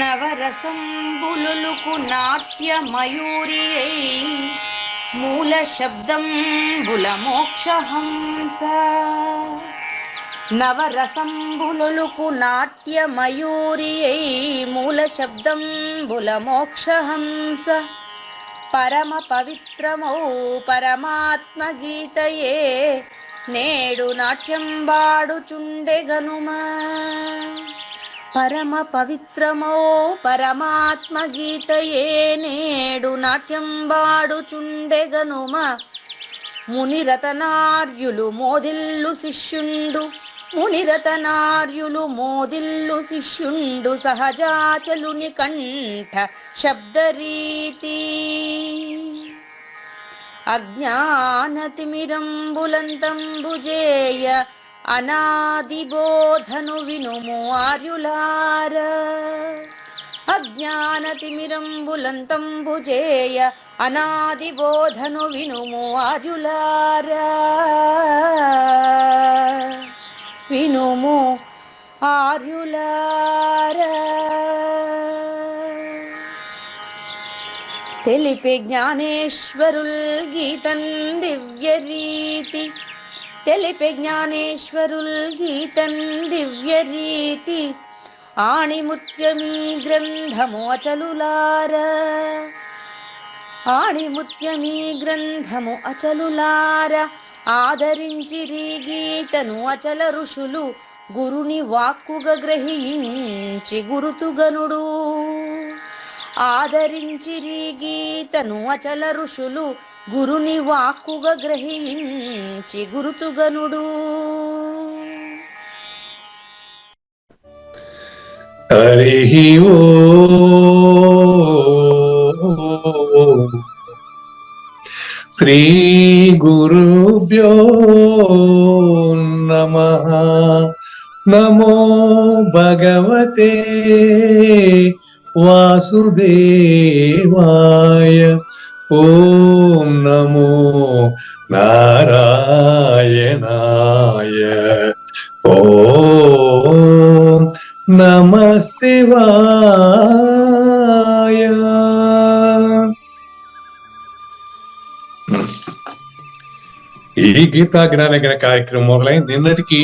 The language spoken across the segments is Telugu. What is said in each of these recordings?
నవరసంబులుకు నాట్య మయూరియై మూల శబ్దంబుల మోక్షహంస. నవరసంబులుకు నాట్య మయూరియై మూల శబ్దంబుల మోక్షహంస. పరమ పవిత్రమౌ పరమాత్మ గీతయే నేడు నాట్యం బాడుచుండెగనుమా. పరమ పవిత్రమో పరమాత్మ గీతయే నేడు నాట్యం బాడుచుండెగనుమ. మునిరతనార్యులు మోదిల్లు శిష్యుండు, మునిరతనార్యులు మోదిల్లు శిష్యుండు సహజాచలుని కంఠ శబ్దరీతి. అజ్ఞానతిమిరంబులంతంబుజేయ అనాది బోధను వినుము ఆర్యులార. అజ్ఞానతిమిరంబులంతంబుజేయ అనాది బోధను వినుము ఆర్యులార. వినుము ఆర్యులార. తెలిపే జ్ఞానేశ్వరుల్ గీతన్ దివ్య రీతి. తెలిపే జ్ఞానేశ్వరుల్ గీతన్ దివ్య రీతి. ఆణిముత్యమీ గ్రంథము అచలులార. ఆణిముత్యమీ గ్రంథము అచలులార. ఆదరించిరి గీతను అచల ఋషులు గురుని వాక్కుగా గ్రహించి గురుతుగనుడు. ఆదరించిరి గీతను అచల ఋషులు గురుని వాక్కుగా గ్రహించి గురుతుగనుడు. హరి ఓం. శ్రీ గురుభ్యో నమః. నమో భగవతే వాసుదేవాయ. ఓం నమో నారాయణాయ. ఓం నమః శివాయ. ఈ గీతా జ్ఞానజ్ఞ కార్యక్రమం మొదలైంది. నిన్నటికి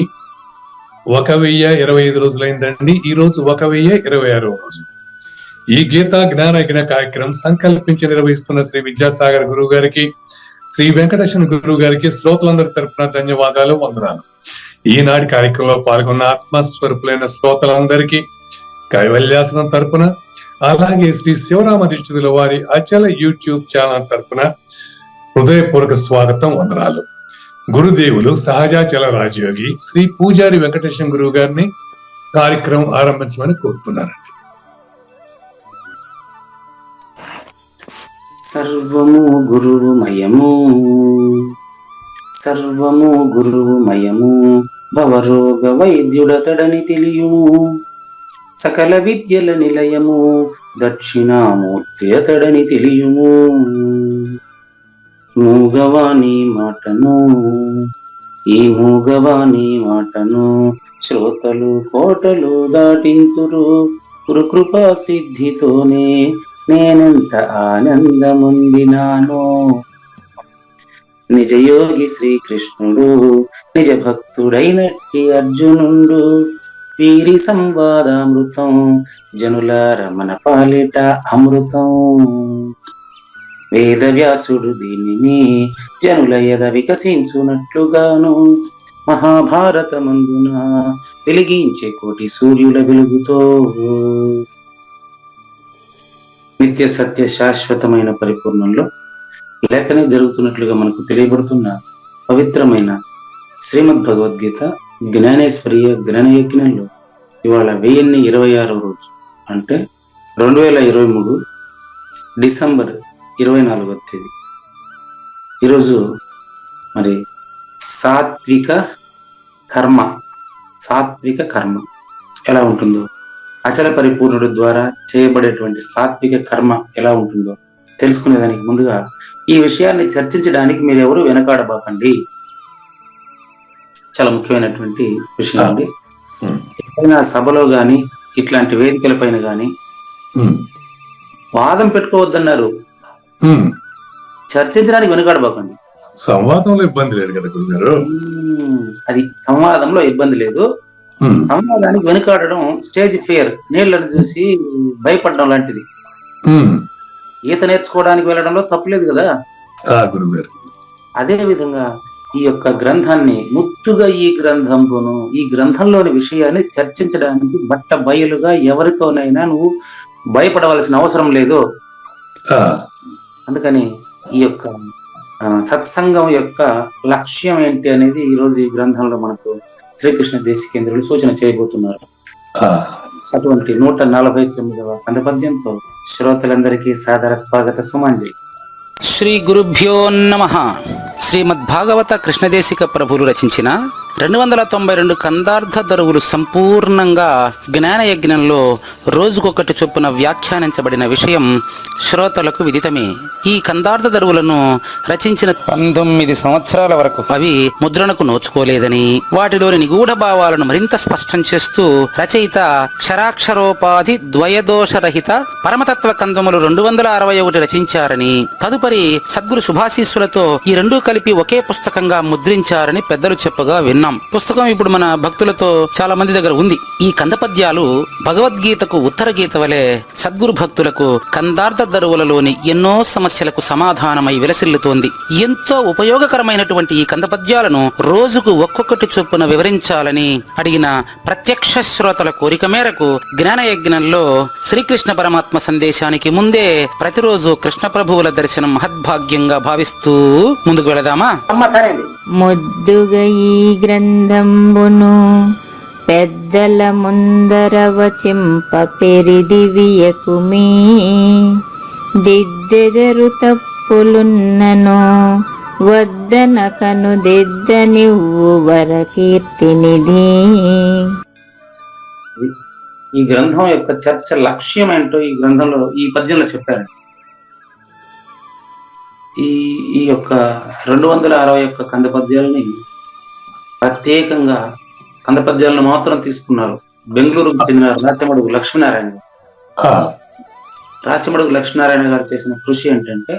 1025 రోజులైందండి. ఈ రోజు 1026వ రోజు. ఈ గీతా జ్ఞానజ్ఞ కార్యక్రమం సంకల్పించి నిర్వహిస్తున్న శ్రీ విద్యాసాగర్ గురువు గారికి, శ్రీ వెంకటేశ్వర గురువు గారికి శ్రోతలందరి తరపున ధన్యవాదాలు, వందనాలు. ఈనాటి కార్యక్రమంలో పాల్గొన్న ఆత్మస్వరూపులైన శ్రోతలందరికీ కైవల్యాసనం తరపున, అలాగే శ్రీ శివరామ దీక్షితుల వారి అచల యూట్యూబ్ ఛానల్ తరపున హృదయపూర్వక స్వాగతం, వందనాలు. గురుదేవులు సహజాచల రాజయోగి శ్రీ పూజారి వెంకటేశ్వర గురువు గారిని కార్యక్రమం ఆరంభించమని కోరుతున్నారండి. సర్వము గురువుమయము, సర్వము గురువుమయము, భవరోగ వైద్యుడతడని తెలియుము. సకల విద్యల నిలయము, దక్షిణామూర్తి అతడని తెలియుము. మూగవాణి మాటను, ఈ మూగవాణి మాటను శ్రోతలు కోటలు దాటింతురు. కృపా సిద్ధితోనే నేనెంత ఆనందముందినాను. నిజయోగి శ్రీకృష్ణుడు, నిజ భక్తుడైనట్టి అర్జునుడు, వీరి సంవాదామృతం జనులార మన పాలిట అమృతం. వేదవ్యాసుడు దీనిని జనుల ఎద వికసించునట్లుగాను, మహాభారతమందున వెలిగించే కోటి సూర్యుల వెలుగుతో నిత్య సత్య శాశ్వతమైన పరిపూర్ణంలో లేఖనే జరుగుతున్నట్లుగా మనకు తెలియబడుతున్న పవిత్రమైన శ్రీమద్ భగవద్గీత జ్ఞానేశ్వర్య జ్ఞానయజ్ఞంలో ఇవాళ 1026వ రోజు, అంటే 2023 డిసెంబర్ 24వ తేదీ. ఈరోజు మరి సాత్విక కర్మ ఎలా ఉంటుందో, అచల పరిపూర్ణుడి ద్వారా చేయబడేటువంటి సాత్విక కర్మ ఎలా ఉంటుందో తెలుసుకునేదానికి ముందుగా ఈ విషయాన్ని చర్చించడానికి మీరెవరు వెనకాడబాకండి. చాలా ముఖ్యమైనటువంటి విషయం అండి. ఏదైనా సభలో గాని ఇట్లాంటి వేదికల పైన గాని వాదం పెట్టుకోవద్దన్నారు, చర్చించడానికి వెనకాడబాకండి. సంవాదంలో ఇబ్బంది లేదు కదా గురుగారు. అది సంవాదంలో ఇబ్బంది లేదు. సంవాదానికి వెనుకాడడం స్టేజ్ ఫియర్, నీళ్లను చూసి భయపడడం లాంటిది. ఈత నేర్చుకోవడానికి వెళ్ళడంలో తప్పులేదు కదా. అదే విధంగా ఈ యొక్క గ్రంథాన్ని ముద్దుగా ఈ గ్రంథంలోని విషయాన్ని చర్చించడానికి బట్ట బయలుగా ఎవరితోనైనా నువ్వు భయపడవలసిన అవసరం లేదు. అందుకని ఈ యొక్క సత్సంగం యొక్క లక్ష్యం ఏంటి అనేది ఈ రోజు ఈ గ్రంథంలో మనకు శ్రీకృష్ణ దేశికేంద్రులు సూచన చేయబోతున్నారు. అటువంటి 149వ కందపద్యంతో శ్రోతలందరికీ సాదర స్వాగత సుమాంజలి. శ్రీ గురుభ్యో నమః. శ్రీమద్భాగవత కృష్ణదేశిక ప్రభువులు రచించిన 292 కందార్థ దరువులు సంపూర్ణంగా జ్ఞానయజ్ఞంలో రోజుకొకటి చొప్పున వ్యాఖ్యానించబడిన విషయం శ్రోతలకు విదితమే. ఈ కందార్థ దరువులను రచించిన 19 సంవత్సరాల వరకు అవి ముద్రణకు నోచుకోలేదని, వాటిలోని నిగూఢ భావాలను మరింత స్పష్టం చేస్తూ రచయిత క్షరాక్షరోపాధి ద్వయదోషరహిత పరమతత్వ కందములు 261 రచించారని, తదుపరి సద్గురు శుభాశీస్సులతో ఈ రెండూ కలిపి ఒకే పుస్తకంగా ముద్రించారని పెద్దలు చెప్పగా విన్నాం. పుస్తకం ఇప్పుడు మన భక్తులతో చాలా మంది దగ్గర ఉంది. ఈ కందపద్యాలు భగవద్గీతకు ఉత్తర గీత వలె సద్గురు భక్తులకు కందార్థ దరువులలోని ఎన్నో సమస్యలకు సమాధానమై విలసిల్లుతోంది. ఎంతో ఉపయోగకరమైనటువంటి ఈ కందపద్యాలను రోజుకు ఒక్కొక్కటి చొప్పున వివరించాలని అడిగిన ప్రత్యక్ష శ్రోతల కోరిక మేరకు జ్ఞానయజ్ఞంలో శ్రీకృష్ణ పరమాత్మ సందేశానికి ముందే ప్రతిరోజు కృష్ణ ప్రభువుల దర్శనం మహద్భాగ్యంగా భావిస్తూ ముందుకు వెళదామా? ముద్దుగా ఈ గ్రంథంబును పెద్దల ముందర వచింప పెరిదివియకుమీ, దిద్దెదరు తప్పులున్నను వద్దనకను దిద్దనివ్వు వరకీర్తినిధి. ఈ గ్రంథం యొక్క చర్చ లక్ష్యం ఏంటో ఈ గ్రంథంలో ఈ పద్యంలో చెప్పారు. ఈ యొక్క 261 కందపద్యాలని ప్రత్యేకంగా కందపద్యాలను మాత్రం తీసుకున్నారు. బెంగళూరుకు చెందిన రాచమడుగు లక్ష్మీనారాయణ గారు చేసిన కృషి ఏంటంటే,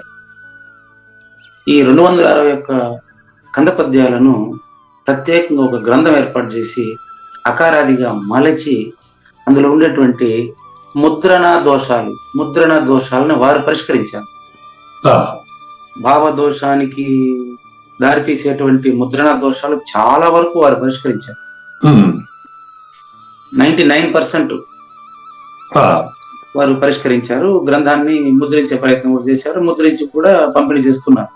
ఈ 261 కందపద్యాలను ప్రత్యేకంగా ఒక గ్రంథం ఏర్పాటు చేసి అకారాదిగా మలచి అందులో ఉండేటువంటి ముద్రణ దోషాలను వారు పరిష్కరించారు. భావదోషానికి దారితీసేటువంటి ముద్రణ దోషాలు చాలా వరకు వారు పరిష్కరించారు. 99% వారు పరిష్కరించారు. గ్రంథాన్ని ముద్రించే ప్రయత్నం కూడా చేశారు, ముద్రించి కూడా పంపిణీ చేస్తున్నారు.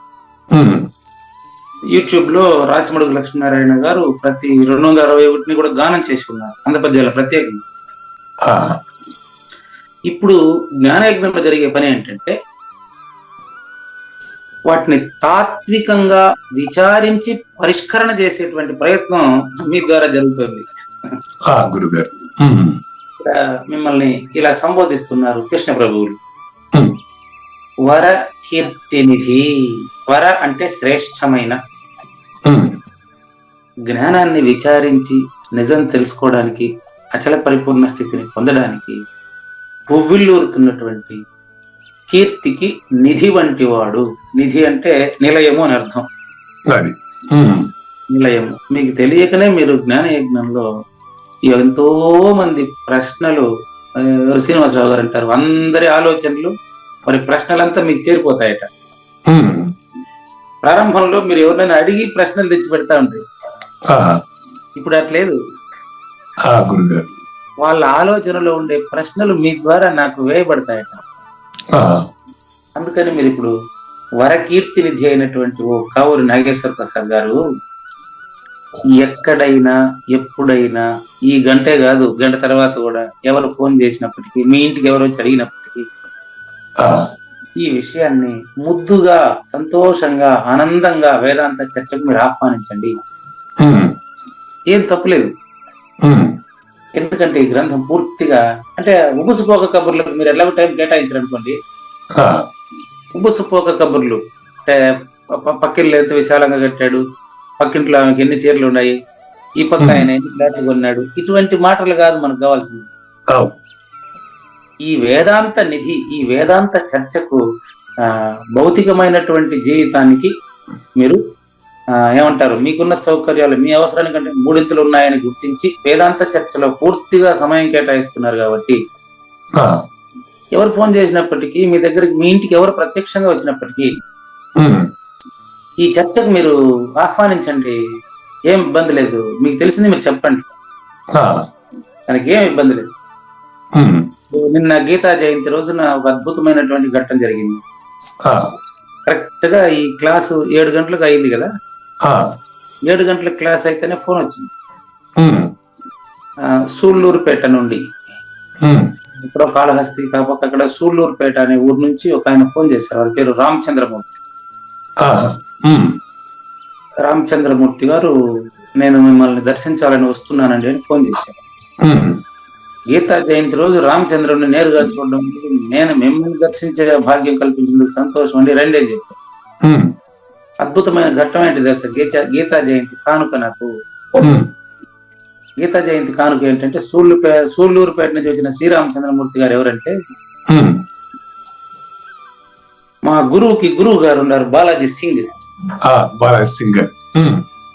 యూట్యూబ్ లో రాచమడుగు లక్ష్మీనారాయణ గారు ప్రతి 261ని కూడా గానం చేసి ఉన్నారు కందపద్యాల ప్రత్యేకంగా. ఇప్పుడు జ్ఞానయజ్ఞంలో జరిగే పని ఏంటంటే, వాటిని తాత్వికంగా విచారించి పరిష్కరణ చేసేటువంటి ప్రయత్నం మీ ద్వారా జరుగుతుంది. మిమ్మల్ని ఇలా సంబోధిస్తున్నారు కృష్ణ ప్రభువులు. వర కీర్తినిధి. వర అంటే శ్రేష్టమైన, జ్ఞానాన్ని విచారించి నిజం తెలుసుకోవడానికి, అచల పరిపూర్ణ స్థితిని పొందడానికి పువ్విల్లూరుతున్నటువంటి కీర్తికి నిధి వంటి వాడు. నిధి అంటే నిలయము అని అర్థం. నిలయము మీకు తెలియకనే మీరు జ్ఞానయజ్ఞంలో ఎంతో మంది ప్రశ్నలు, శ్రీనివాసరావు గారు అంటారు, అందరి ఆలోచనలు మరి ప్రశ్నలంతా మీకు చేరిపోతాయట. ప్రారంభంలో మీరు ఎవరినైనా అడిగి ప్రశ్నలు తెచ్చి పెడతా ఉంటారు. ఇప్పుడు అట్లేదు. వాళ్ళ ఆలోచనలో ఉండే ప్రశ్నలు మీ ద్వారా నాకు వేయబడతాయట. అందుకని మీరు ఇప్పుడు వరకీర్తి నిధి అయినటువంటి ఓ కావూరి నాగేశ్వర ప్రసాద్ గారు ఎక్కడైనా ఎప్పుడైనా ఈ గంటే కాదు, గంట తర్వాత కూడా ఎవరు ఫోన్ చేసినప్పటికీ, మీ ఇంటికి ఎవరు వచ్చి అడిగినప్పటికీ ఈ విషయాన్ని ముద్దుగా, సంతోషంగా, ఆనందంగా వేదాంత చర్చకు మీరు ఆహ్వానించండి. ఏం తప్పులేదు. ఎందుకంటే ఈ గ్రంథం పూర్తిగా అంటే ఉబుసుపోక కబుర్లకు మీరు ఎలాగో టైం కేటాయించారు అనుకోండి. ఉబుసుపోక కబుర్లు అంటే పక్కిళ్ళు ఎంత విశాలంగా కట్టాడు, పక్కింట్లో ఆమెకి ఎన్ని చీరలు ఉన్నాయి, ఈ పక్క ఆయన ఎన్ని ఫ్లాట్లు కొన్నాడు, ఇటువంటి మాటలు కాదు మనకు కావాల్సింది. ఈ వేదాంత నిధి, ఈ వేదాంత చర్చకు భౌతికమైనటువంటి జీవితానికి మీరు ఏమంటారు, మీకున్న సౌకర్యాలు మీ అవసరానికంటే మూడింతలు ఉన్నాయని గుర్తించి వేదాంత చర్చలో పూర్తిగా సమయం కేటాయిస్తున్నారు. కాబట్టి ఎవరు ఫోన్ చేసినప్పటికీ, మీ దగ్గరికి, మీ ఇంటికి ఎవరు ప్రత్యక్షంగా వచ్చినప్పటికీ ఈ చర్చకు మీరు ఆహ్వానించండి. ఏం ఇబ్బంది లేదు. మీకు తెలిసింది మీరు చెప్పండి, దానికి ఏం ఇబ్బంది లేదు. నిన్న గీతా జయంతి రోజున ఒక అద్భుతమైనటువంటి ఘట్టం జరిగింది. కరెక్ట్ గా ఈ క్లాసు 7 గంటలకు అయింది కదా. 7 గంటల క్లాస్ అయితేనే ఫోన్ వచ్చింది. సూళ్ళూరుపేట నుండి, ఇప్పుడు కాళహస్తి కాకపోతే అక్కడ సూళ్ళూరుపేట అనే ఊరు నుంచి ఒక ఆయన ఫోన్ చేశారు. వారి పేరు రామచంద్రమూర్తి. రామచంద్రమూర్తి గారు, నేను మిమ్మల్ని దర్శించాలని వస్తున్నానండి అని ఫోన్ చేశారు. గీతా జయంతి రోజు రామచంద్రుడిని నేరుగా చూడడం, నేను మిమ్మల్ని దర్శించే భాగ్యం కల్పించేందుకు సంతోషం అండి, రండి అని చెప్పారు. అద్భుతమైన ఘట్టం ఏంటి తెలుసా? గీతా జయంతి కానుక నాకు. గీతా జయంతి కానుక ఏంటంటే సూళ్ళూరుపేట నుంచి వచ్చిన శ్రీరామచంద్రమూర్తి గారు ఎవరంటే, మా గురువుకి గురువు గారు ఉన్నారు, బాలాజీ సింగ్.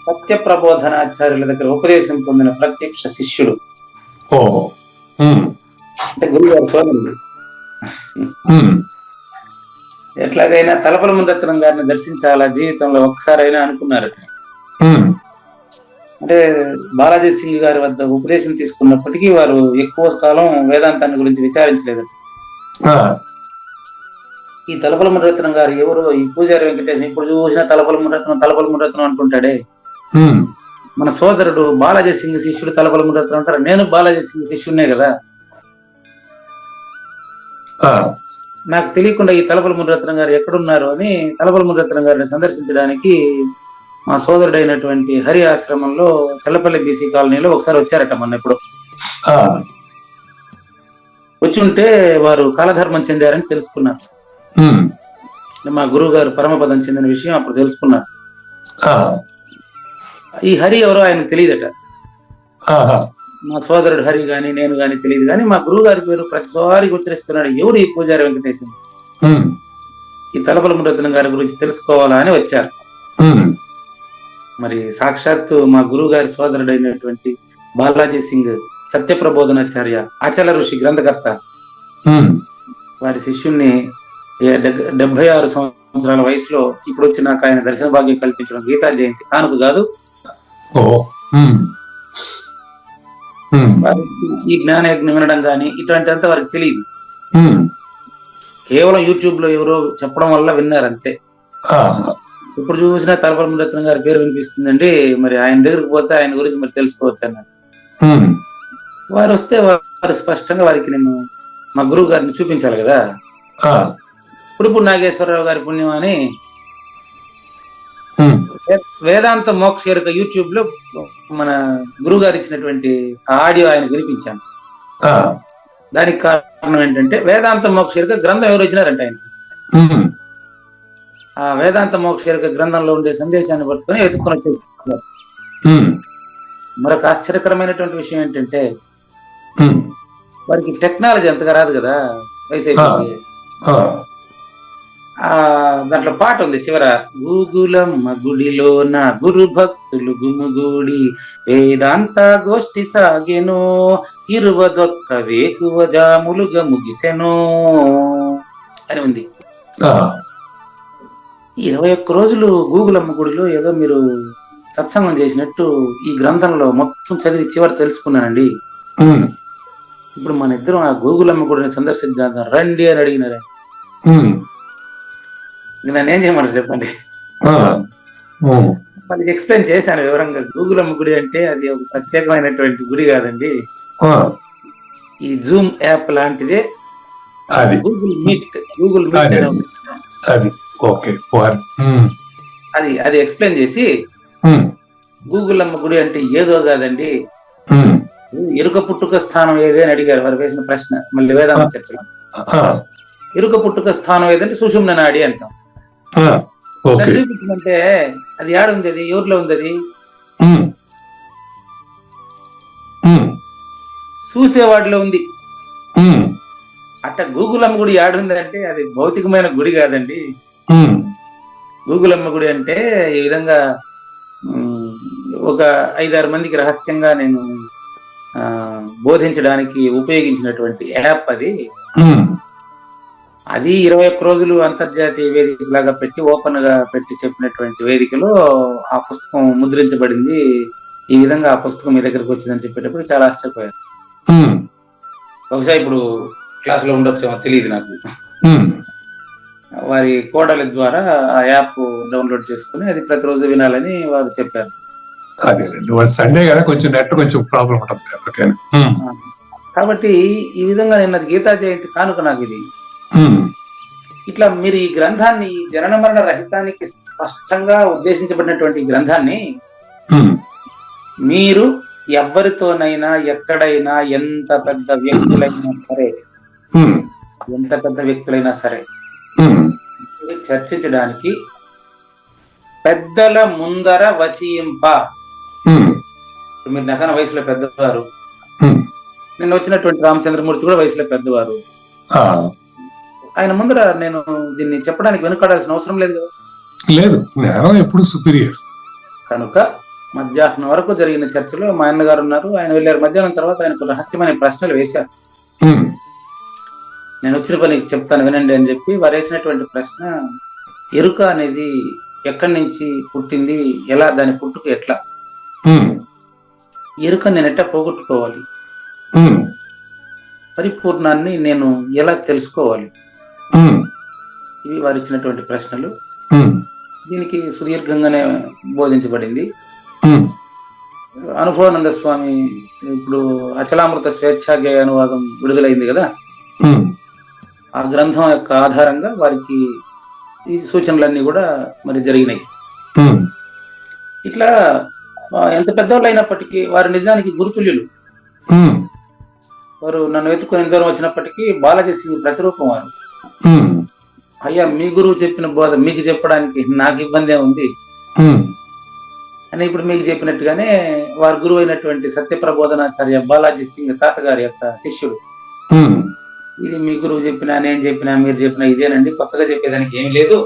సత్య ప్రబోధనాచార్యుల దగ్గర ఉపదేశం పొందిన ప్రత్యక్ష శిష్యుడు. అంటే గురువు గారు సోదరుడు. ఎట్లాగైనా తలపల మురత్నం గారిని దర్శించాలా జీవితంలో ఒక్కసారైనా అనుకున్నారు. అంటే బాలాజీ సింగ్ గారి వద్ద ఉపదేశం తీసుకున్నప్పటికీ వారు ఎక్కువ కాలం వేదాంతాన్ని గురించి విచారించలేదు. ఈ తలపల మురత్నం గారు ఎవరో, ఈ పూజారి వెంకటేశం, ఇప్పుడు చూసిన తలపల మురత్నం అంటుంటాడే, మన సోదరుడు బాలాజీ సింగ్ శిష్యుడు తలపల మురత్నం అంటారు. నేను బాలాజీ సింగ్ శిష్యుడినే కదా. నాకు తెలియకుండా ఈ తలపల మురత్నం గారు ఎక్కడున్నారు అని తలపల మురత్నం గారిని సందర్శించడానికి మా సోదరుడైనటువంటి హరి ఆశ్రమంలో చల్లపల్లి బీసీ కాలనీలో ఒకసారి వచ్చారట. మొన్న ఎప్పుడు వచ్చి ఉంటే వారు కాలధర్మం చెందారని తెలుసుకున్నారు. మా గురువు గారు పరమపదం చెందిన విషయం అప్పుడు తెలుసుకున్నారు. ఈ హరి ఎవరో ఆయనకు తెలియదట. మా సోదరుడు హరి గాని నేను గాని తెలియదు, కానీ మా గురువు గారి పేరు ప్రతిసారి ఉచ్చరిస్తున్నాడు, ఎవరు ఈ పూజారి వెంకటేశం, ఈ తలపల మురత్నం గారి గురించి తెలుసుకోవాలా అని వచ్చారు. మరి సాక్షాత్తు మా గురువు గారి సోదరుడైనటువంటి బాలాజీ సింగ్ సత్య ప్రబోధనాచార్య, అచల ఋషి గ్రంథకర్త, వారి శిష్యుణ్ణి 76 సంవత్సరాల వయసులో ఇప్పుడు వచ్చి నాకు ఆయన దర్శన భాగ్యం కల్పించడం గీతా జయంతి కానుక కాదు. ఈ జ్ఞాన యజ్ఞం వినడం కానీ ఇటువంటి అంతా వారికి తెలియదు. కేవలం యూట్యూబ్ లో ఎవరో చెప్పడం వల్ల విన్నారు అంతే. ఇప్పుడు చూసినా తలపల మురత్నం గారి పేరు వినిపిస్తుందండి, మరి ఆయన దగ్గరికి పోతే ఆయన గురించి మరి తెలుసుకోవచ్చు అన్నారు. వారు వస్తే వారు స్పష్టంగా వారికి నేను మా గురువు గారిని చూపించాలి కదా. ఇప్పుడు నాగేశ్వరరావు గారి పుణ్యం అని వేదాంత మోక్ష ఎరుక యూట్యూబ్ లో మన గురువు గారు ఇచ్చినటువంటి ఆడియో ఆయన వినిపించాను. దానికి కారణం ఏంటంటే వేదాంత మోక్ష ఎరుక గ్రంథం ఎవరు వచ్చినారంట ఆయన. ఆ వేదాంత మోక్ష ఎరుక గ్రంథంలో ఉండే సందేశాన్ని పట్టుకొని వెతుక్కొని వచ్చేసారు. మరొక ఆశ్చర్యకరమైనటువంటి విషయం ఏంటంటే వారికి టెక్నాలజీ అంతగా రాదు కదా, వయసు అయిపోయింది. దాంట్లో పాట ఉంది చివర, గూగులమ్మ గుడిలో నా గురు భక్తులు గుమిగూడి వేదాంత గోష్ఠి సాగెను 21 వేకువ జాములుగా ముగిసెను అని ఉంది. 21 రోజులు గూగులమ్మ గుడిలో ఏదో మీరు సత్సంగం చేసినట్టు ఈ గ్రంథంలో మొత్తం చదివి చివరి తెలుసుకున్నానండి. ఇప్పుడు మన ఇద్దరం ఆ గూగులమ్మ గుడిని సందర్శించాక రండి అని అడిగినారే. నన్ను ఏం చేయమంటారు చెప్పండి. ఆ, ఉమ్, వాళ్ళకి ఎక్స్ప్లెయిన్ చేశాను వివరంగా. గూగుల్ అమ్మ గుడి అంటే అది ఒక ప్రత్యేకమైనటువంటి గుడి కాదండి. ఆ, ఈ జూమ్ యాప్ లాంటిదే అది గూగుల్ మీట్ అది అనే అది ఓకే. అది ఎక్స్ప్లెయిన్ చేసి, గూగుల్ అమ్మ గుడి అంటే ఏదో కాదండి, ఎరుక పుట్టుక స్థానం ఏదే అని అడిగారు వారు వేసిన ప్రశ్న. మళ్ళీ వేదాంత చర్చలో ఎరుక పుట్టుక స్థానం ఏదంటే సుషుమ్న నాడి అంటాం. దాన్ని చూపించమంటే అది ఏడుంది, అది ఎవరిలో ఉంది, అది చూసేవాడిలో ఉంది. అట్ట గూగుల్ అమ్మ గుడి ఏడుంది అంటే అది భౌతికమైన గుడి కాదండి. గూగుల్ అమ్మ గుడి అంటే ఈ విధంగా ఒక 5-6 మందికి రహస్యంగా నేను బోధించడానికి ఉపయోగించినటువంటి యాప్ అది. అది 21 రోజులు అంతర్జాతీయ వేదిక లాగా పెట్టి ఓపెన్ గా పెట్టి చెప్పినటువంటి వేదికలో ఆ పుస్తకం ముద్రించబడింది. ఈ విధంగా ఆ పుస్తకం మీ దగ్గరకు వచ్చిందని చెప్పేటప్పుడు చాలా ఆశ్చర్యపోయారు. బహుశా ఇప్పుడు క్లాస్ లో ఉండొచ్చేమో తెలియదు నాకు. వారి కోడలి ద్వారా ఆ యాప్ డౌన్లోడ్ చేసుకుని అది ప్రతిరోజు వినాలని వారు చెప్పారు. సండే కదా, కొంచెం నెట్ కొంచెం ప్రాబ్లం ఉంటుంది. కాబట్టి ఈ విధంగా నిన్న గీతా జయంతి కానుక నాకు ఇది. ఇట్లా మీరు ఈ గ్రంథాన్ని, జనన మరణ రహితానికి స్పష్టంగా ఉద్దేశించబడినటువంటి గ్రంథాన్ని మీరు ఎవరితోనైనా ఎక్కడైనా ఎంత పెద్ద వ్యక్తులైనా సరే చర్చించడానికి పెద్దల ముందర వచింప. మీరు నకన వయసులో పెద్దవారు, నిన్న వచ్చినటువంటి రామచంద్రమూర్తి కూడా వయసులో పెద్దవారు. ఆయన ముందర నేను దీన్ని చెప్పడానికి వెనుకాడాల్సిన అవసరం లేదు కదా. లేదు, ఎప్పుడు సుపీరియర్. కనుక మధ్యాహ్నం వరకు జరిగిన చర్చలో మా అన్నగారు ఉన్నారు, ఆయన వెళ్ళారు. మధ్యాహ్నం తర్వాత ఆయనకు రహస్యమైన ప్రశ్నలు వేశారు. నేను వచ్చిన పనికి చెప్తాను వినండి అని చెప్పి వారు వేసినటువంటి ప్రశ్న, ఎరుక అనేది ఎక్కడి నుంచి పుట్టింది, ఎలా, దాని పుట్టుక ఎట్లా, ఎరుక నేను ఎట్లా పోగొట్టుకోవాలి, పరిపూర్ణాన్ని నేను ఎలా తెలుసుకోవాలి, ఇవి వారు ఇచ్చినటువంటి ప్రశ్నలు. దీనికి సుదీర్ఘంగానే బోధించబడింది. అనుభవానంద స్వామి ఇప్పుడు అచలామృత స్వేచ్ఛాగేయ అనువాదం విడుదలైంది కదా, ఆ గ్రంథం యొక్క ఆధారంగా వారికి ఈ సూచనలన్నీ కూడా మరి జరిగినాయి. ఇట్లా ఎంత పెద్దవాళ్ళు అయినప్పటికీ వారు నిజానికి గురుతుల్యులు. వారు నన్ను వెతుక్కుని ఎంత దూరం వచ్చినప్పటికీ బాలాజీ సింగ్ ప్రతిరూపం వారు. అయ్యా, మీ గురువు చెప్పిన బోధ మీకు చెప్పడానికి నాకు ఇబ్బంది ఉంది అని ఇప్పుడు మీకు చెప్పినట్టుగానే వారి గురువు అయినటువంటి సత్యప్రబోధనాచార్య బాలాజీ సింగ్ తాతగారి యొక్క శిష్యుడు. ఇది మీ గురువు చెప్పినా, నేను చెప్పినా, మీరు చెప్పినా ఇదేనండి, కొత్తగా చెప్పేదానికి ఏమి లేదు.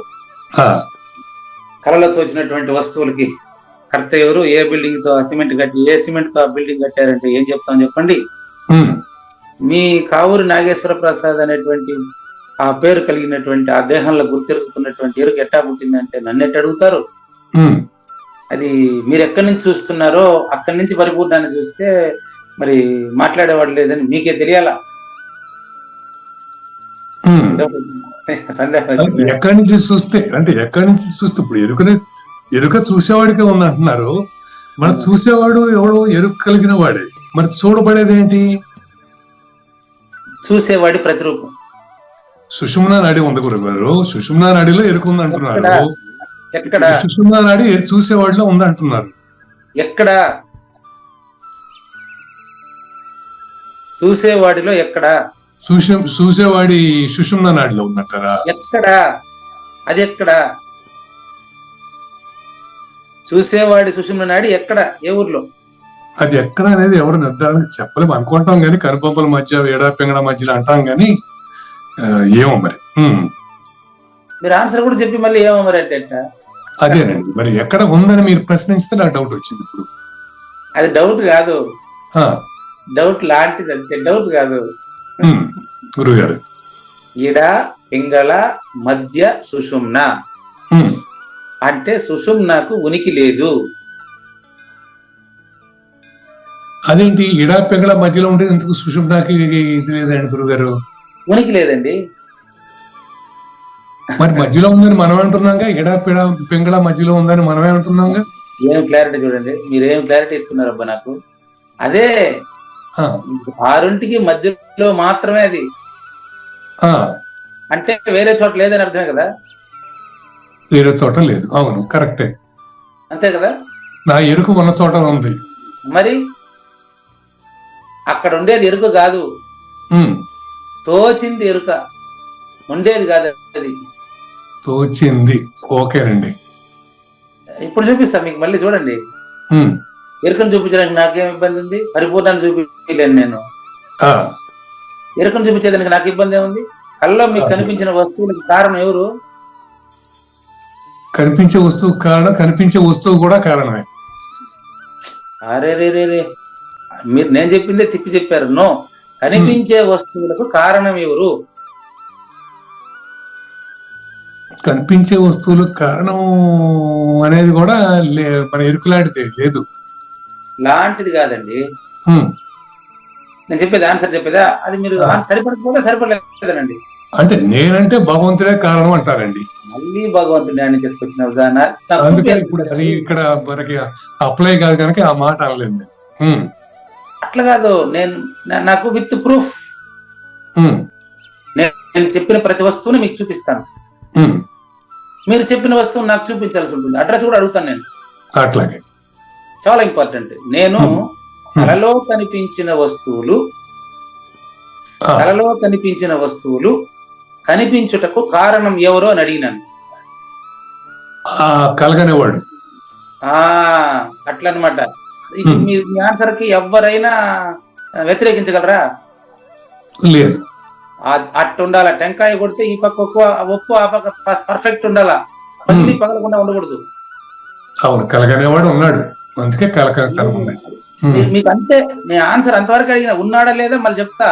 కళలో తోచినటువంటి వస్తువులకి కర్త ఎవరు, ఏ బిల్డింగ్ తో సిమెంట్ కట్టి, ఏ సిమెంట్ తో ఆ బిల్డింగ్ కట్టారంటే ఏం చెప్తాం చెప్పండి. మీ కావూరి నాగేశ్వర ప్రసాద్ అనేటువంటి ఆ పేరు కలిగినటువంటి ఆ దేహంలో గుర్తిరుగుతున్నటువంటి ఎరుక ఎట్టా పుట్టిందంటే నన్ను ఎట్ట అడుగుతారు. అది మీరు ఎక్కడి నుంచి చూస్తున్నారో అక్కడి నుంచి పరిపూర్ణాన్ని చూస్తే మరి మాట్లాడేవాడు లేదని మీకే తెలియాలా. ఎక్కడి నుంచి చూస్తే అంటే ఎక్కడి నుంచి చూస్తే ఇప్పుడు ఎరుక చూసేవాడికే ఉంది అంటున్నారు. మరి చూసేవాడు ఎవడో ఎరుక కలిగిన వాడే, మరి చూడబడేది ఏంటి? చూసేవాడి ప్రతిరూపం. సుషుమ్నా నాడి ఉంది గురుగారు, సుషుమ్నా నాడిలో ఎరుకుంది అంటున్నారు. ఎక్కడ? సుషుమ్నా నాడి చూసేవాడిలో ఉంది అంటున్నారు. ఎక్కడ? చూసేవాడిలో ఎక్కడ? చూసేవాడి సుషుమ్నా నాడిలో ఉందంటారా? ఎక్కడ? అది ఎక్కడ? చూసేవాడి సుషుమ్నా నాడి ఎక్కడ, ఏ ఊర్లో? అది ఎక్కడ అనేది ఎవరు నిర్ధారణ చెప్పలేము. అనుకుంటాం కానీ కనుపంపల మధ్య, ఏడా పింగళ మధ్యలో అంటాం కానీ ఏమో మరి. మీరు ఆన్సర్ కూడా చెప్పి మళ్ళీ ఏమో మరి అంటే అదేనండి, మరి ఎక్కడ ఉందని మీరు ప్రశ్నిస్తే నాకు డౌట్ వచ్చింది. ఇప్పుడు అది డౌట్ కాదు, డౌట్ లాంటిది అంతే, డౌట్ కాదు. గురుగారు, ఇడ పింగళ మధ్య సుషుమ్న అంటే సుషుమ్నకు ఉనికి లేదు. అదేంటి ఇడా పింగళ మధ్యలో ఉంటే ఎందుకు సుషుమ్నకి ఇది లేదండి గురుగారు? ఉనికి లేదండి. మరి మధ్యలో ఉందని మనం అంటున్నాగా, ఎడా పిడ పింగళ మధ్యలో ఉందని మనమే అంటున్నాగా. ఏం క్లారిటీ చూడండి, మీరు ఏం క్లారిటీ ఇస్తున్నారు అబ్బా నాకు. అదే ఆరుంటికి మధ్యలో మాత్రమే అది, అంటే వేరే చోట లేదని అర్థమే కదా. వేరే చోట లేదు, అవును కరెక్టే, అంతే కదా. నా ఎరుకు ఉన్న చోట ఉంది. మరి అక్కడ ఉండేది ఎరుక కాదు, తోచింది ఎరుక, ఉండేది కాదు అది. తోచింది, ఓకేనండి. ఇప్పుడు చూపిస్తా మీకు, మళ్ళీ చూడండి. ఎరుకను చూపించడానికి నాకేం ఇబ్బంది ఉంది? పరిపూర్ణాన్ని చూపించలేను నేను. ఎరుకను చూపించేదానికి నాకు ఇబ్బంది ఏముంది? కళ్ళలో మీకు కనిపించిన వస్తువులకు కారణం ఎవరు? కనిపించే వస్తువు కారణం, కనిపించే వస్తువు కూడా కారణమే. అరే రే రే రే, మీరు నేను చెప్పిందే తిప్పి చెప్పారు. నో, కనిపించే వస్తువులకు కారణం ఎవరు? కనిపించే వస్తువులకు కారణం అనేది కూడా మన ఎరుకులాంటిదే, లేదు లాంటిది కాదండి. నేను చెప్పేది ఆన్సర్ చెప్పేదా? అది మీరు సరిపడకపోతే సరిపడలేదనండి. అంటే నేనంటే భగవంతుడే కారణం అంటారండి. మళ్ళీ భగవంతుడే అని చెప్పుకొచ్చిన ఇప్పుడు అది ఇక్కడ మనకి అప్లై కాదు కనుక ఆ మాట అనలేదు. అట్లా కాదు, నాకు విత్ ప్రూఫ్ నేను చెప్పిన ప్రతి వస్తువుని మీకు చూపిస్తాను. మీరు చెప్పిన వస్తువు నాకు చూపించాల్సి ఉంటుంది. అడ్రస్ కూడా అడుగుతాను నేను. అట్లాగే చాలా ఇంపార్టెంట్. నేను కలలో కనిపించిన వస్తువులు కనిపించుటకు కారణం ఎవరో అని అడిగినాను. కలగనేవాడు. అట్లా అనమాట. ఇప్పుడు మీ ఆన్సర్ కి ఎవరైనా వ్యతిరేకించగలరా? లేదు. అట్టుండాల. టెంకాయ కొడితే ఈ పక్క ఒప్పు ఆ పక్క పర్ఫెక్ట్ ఉండాలా, పగలకుండా ఉండకూడదు. అవును, కలగనేవాడు ఉన్నాడు, అందుకే మీకు అంతే. నేను ఆన్సర్ అంతవరకు అడిగిన, ఉన్నాడా లేదా మళ్ళీ చెప్తా.